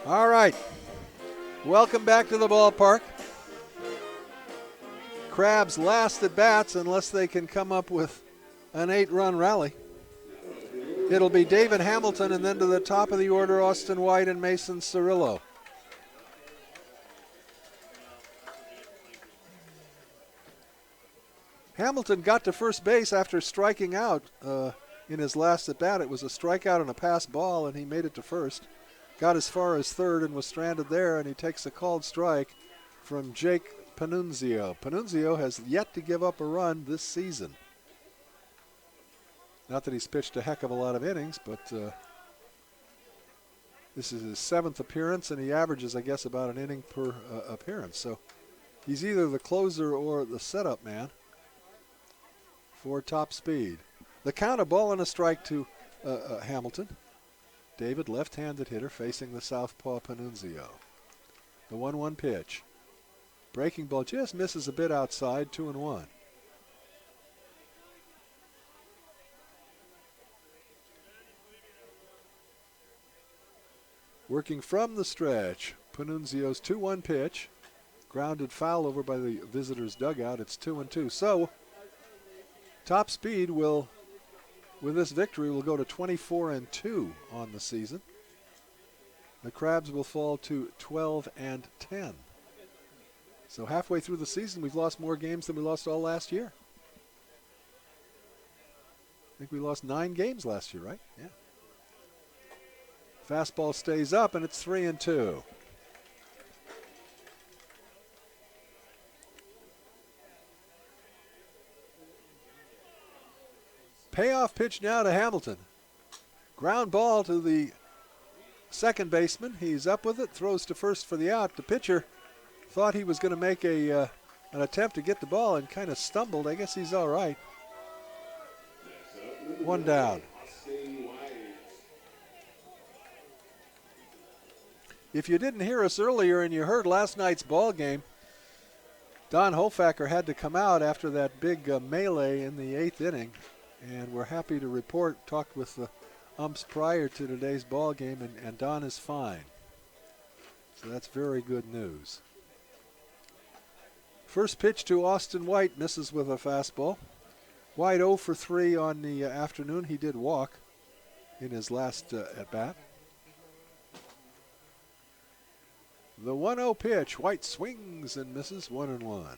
All right. Welcome back to the ballpark. Crabs last at bats unless they can come up with an 8-run rally. It'll be David Hamilton, and then to the top of the order, Austin White and Mason Cirillo. Hamilton got to first base after striking out in his last at bat. It was a strikeout and a pass ball, and he made it to first. Got as far as third and was stranded there, and he takes a called strike from Jake Panunzio. Panunzio has yet to give up a run this season. Not that he's pitched a heck of a lot of innings, but this is his 7th appearance, and he averages, I guess, about an inning per appearance. So he's either the closer or the setup man for top speed. The count, a ball and a strike to Hamilton. David, left-handed hitter, facing the southpaw Panunzio. The 1-1 pitch. Breaking ball just misses a bit outside, 2-1. Working from the stretch, Panunzio's 2-1 pitch. Grounded foul over by the visitors' dugout. It's 2-2. So, top speed will, with this victory, will go to 24-2 on the season. The Crabs will fall to 12-10. So halfway through the season, we've lost more games than we lost all last year. I think we lost 9 games last year, right? Yeah. Fastball stays up, and it's 3-2. Payoff pitch now to Hamilton. Ground ball to the second baseman. He's up with it, throws to first for the out. The pitcher thought he was going to make an attempt to get the ball and kind of stumbled. I guess he's all right. 1 down. If you didn't hear us earlier and you heard last night's ball game, Don Hofacker had to come out after that big melee in the 8th inning. And we're happy to report, talked with the umps prior to today's ball game, and Don is fine. So that's very good news. First pitch to Austin White, misses with a fastball. White 0 for 3 on the afternoon. He did walk in his last at-bat. The 1-0 pitch. White swings and misses, 1-1.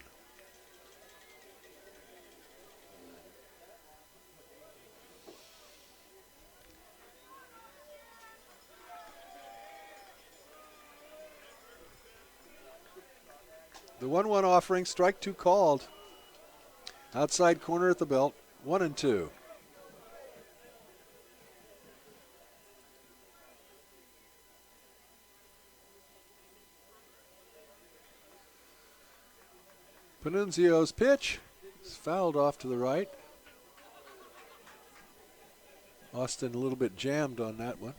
The 1-1 offering, strike 2 called. Outside corner at the belt, 1-2. Panunzio's pitch is fouled off to the right. Austin a little bit jammed on that one.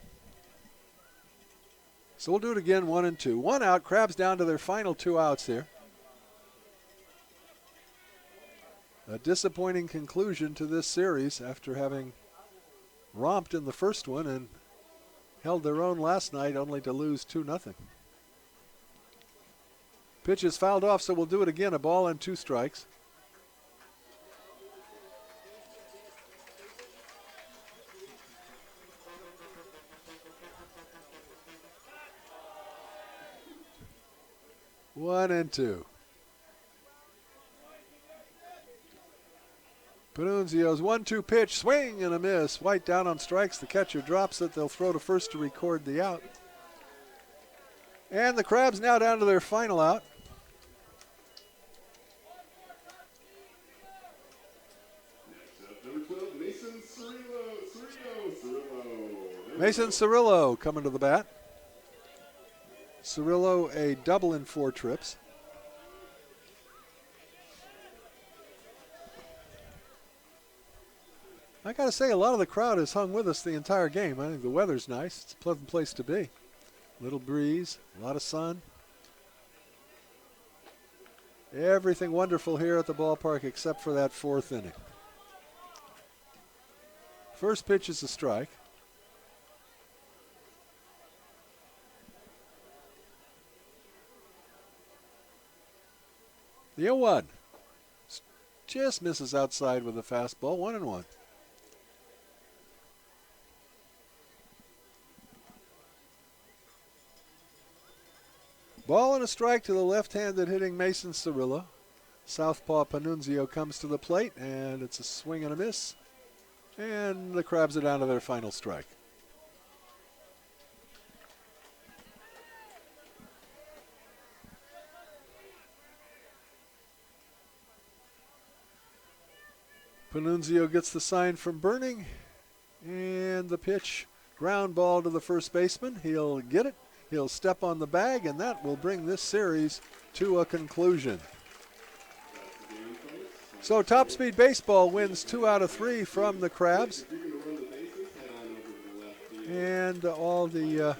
So we'll do it again, 1-2. 1 out, Crabs down to their final 2 outs here. A disappointing conclusion to this series after having romped in the first one and held their own last night only to lose 2-0. Pitch is fouled off, so we'll do it again. A ball and 2 strikes. One and 2. Panunzio's 1-2 pitch, swing and a miss. White down on strikes. The catcher drops it. They'll throw to first to record the out. And the Crabs now down to their final out. Mason Cirillo coming to the bat. Cirillo a double in 4 trips. I got to say, a lot of the crowd has hung with us the entire game. I think the weather's nice. It's a pleasant place to be. Little breeze, a lot of sun. Everything wonderful here at the ballpark except for that 4th inning. First pitch is a strike. The 0-1 just misses outside with a fastball, 1-1. Ball and a strike to the left-handed hitting Mason Cirillo. Southpaw Panunzio comes to the plate, and it's a swing and a miss. And the Crabs are down to their final strike. Panunzio gets the sign from Burning, and the pitch, ground ball to the first baseman. He'll get it. He'll step on the bag, and that will bring this series to a conclusion. So Top Speed Baseball wins 2 out of 3 from the Crabs. And all the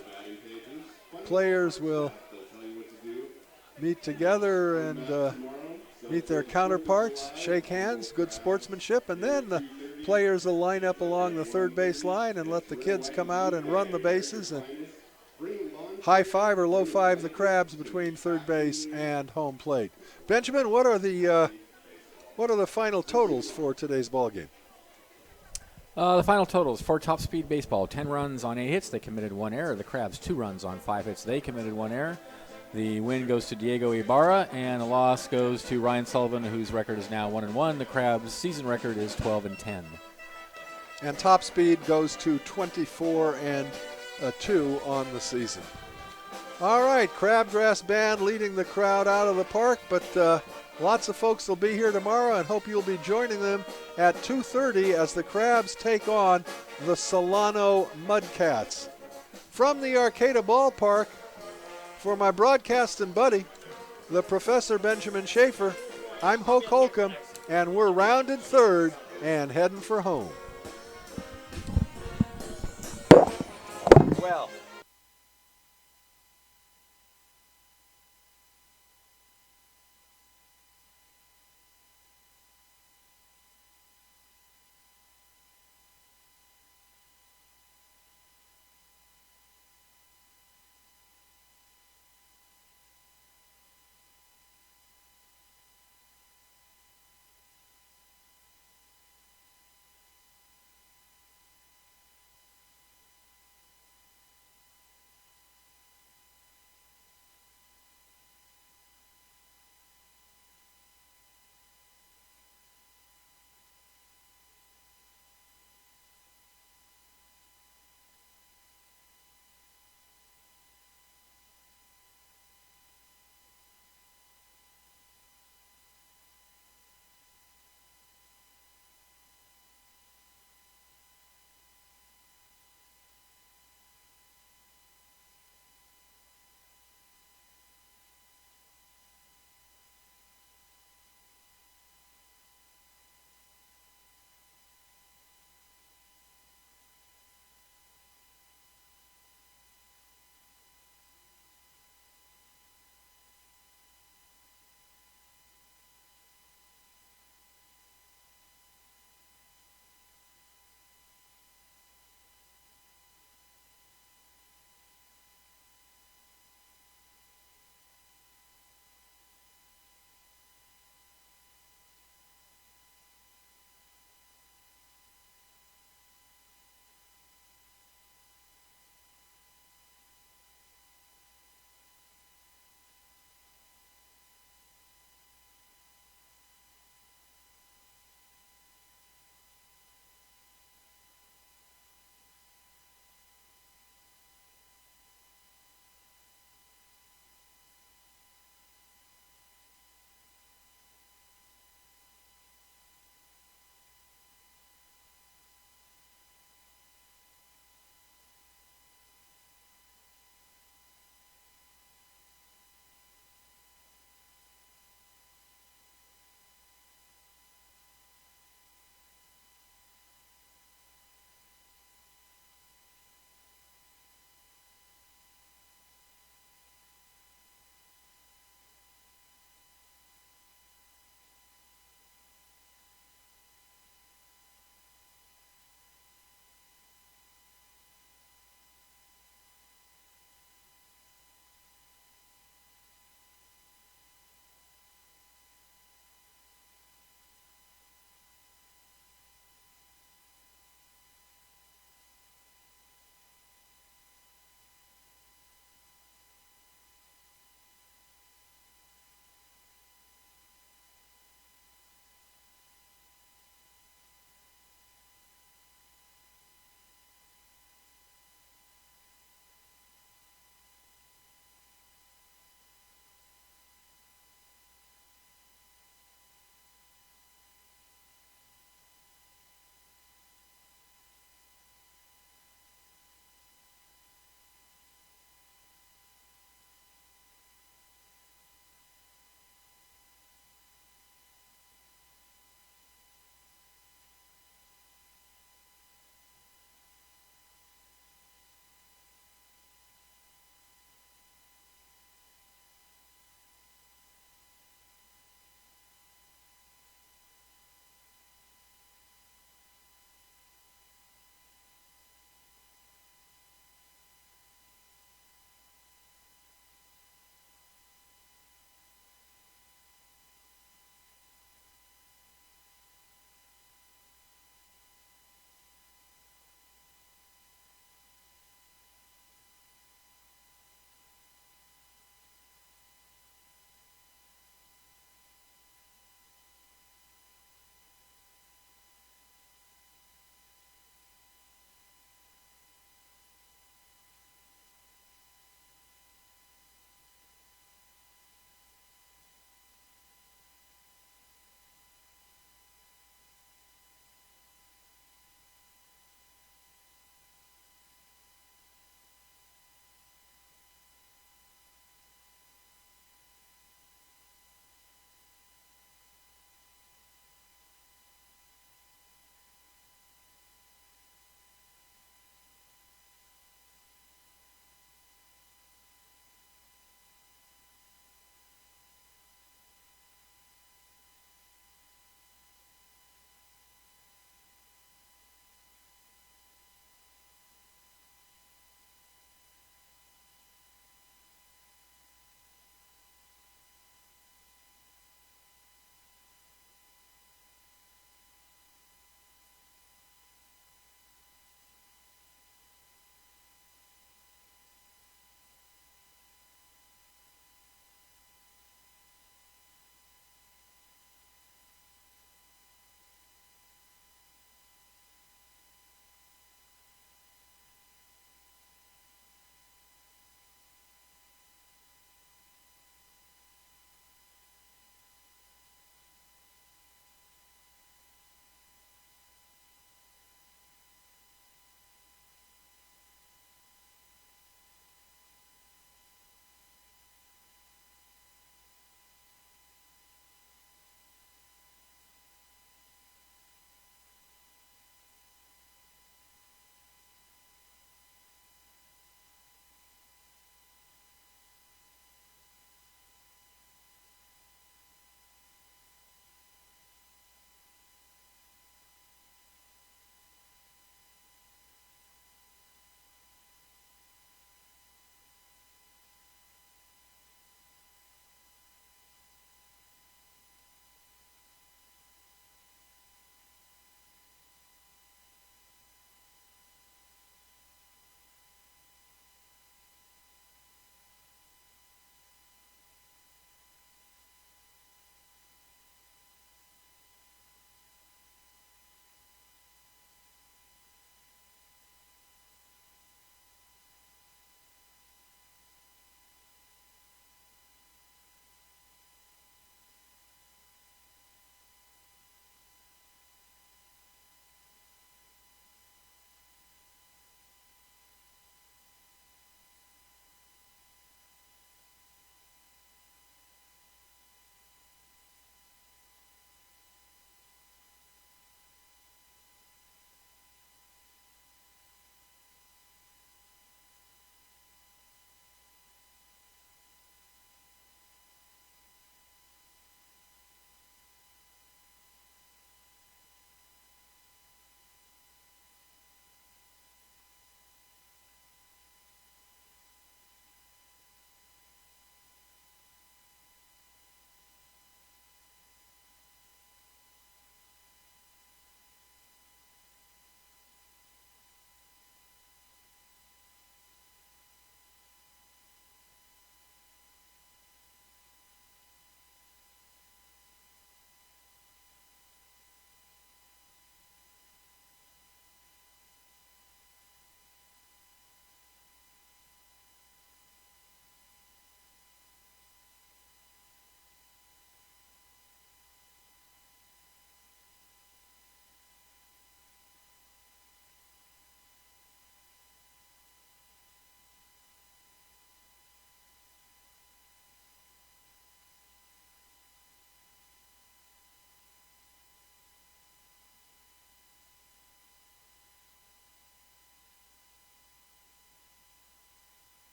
players will meet together and meet their counterparts, shake hands, good sportsmanship, and then the players will line up along the third base line and let the kids come out and run the bases and high five or low five the Crabs between third base and home plate. Benjamin, what are the final totals for today's ball game? The final totals for Top Speed Baseball: 10 runs on 8 hits. They committed 1 error. The Crabs 2 runs on 5 hits. They committed 1 error. The win goes to Diego Ibarra, and the loss goes to Ryan Sullivan, whose record is now 1-1. The Crabs' season record is 12-10. And Top Speed goes to 24-2 on the season. All right, Crabgrass Band leading the crowd out of the park, but lots of folks will be here tomorrow, and hope you'll be joining them at 2:30 as the Crabs take on the Solano Mudcats. From the Arcata Ballpark, for my broadcasting buddy, the Professor Benjamin Schaefer, I'm Hoke Holcomb, and we're rounded third and heading for home.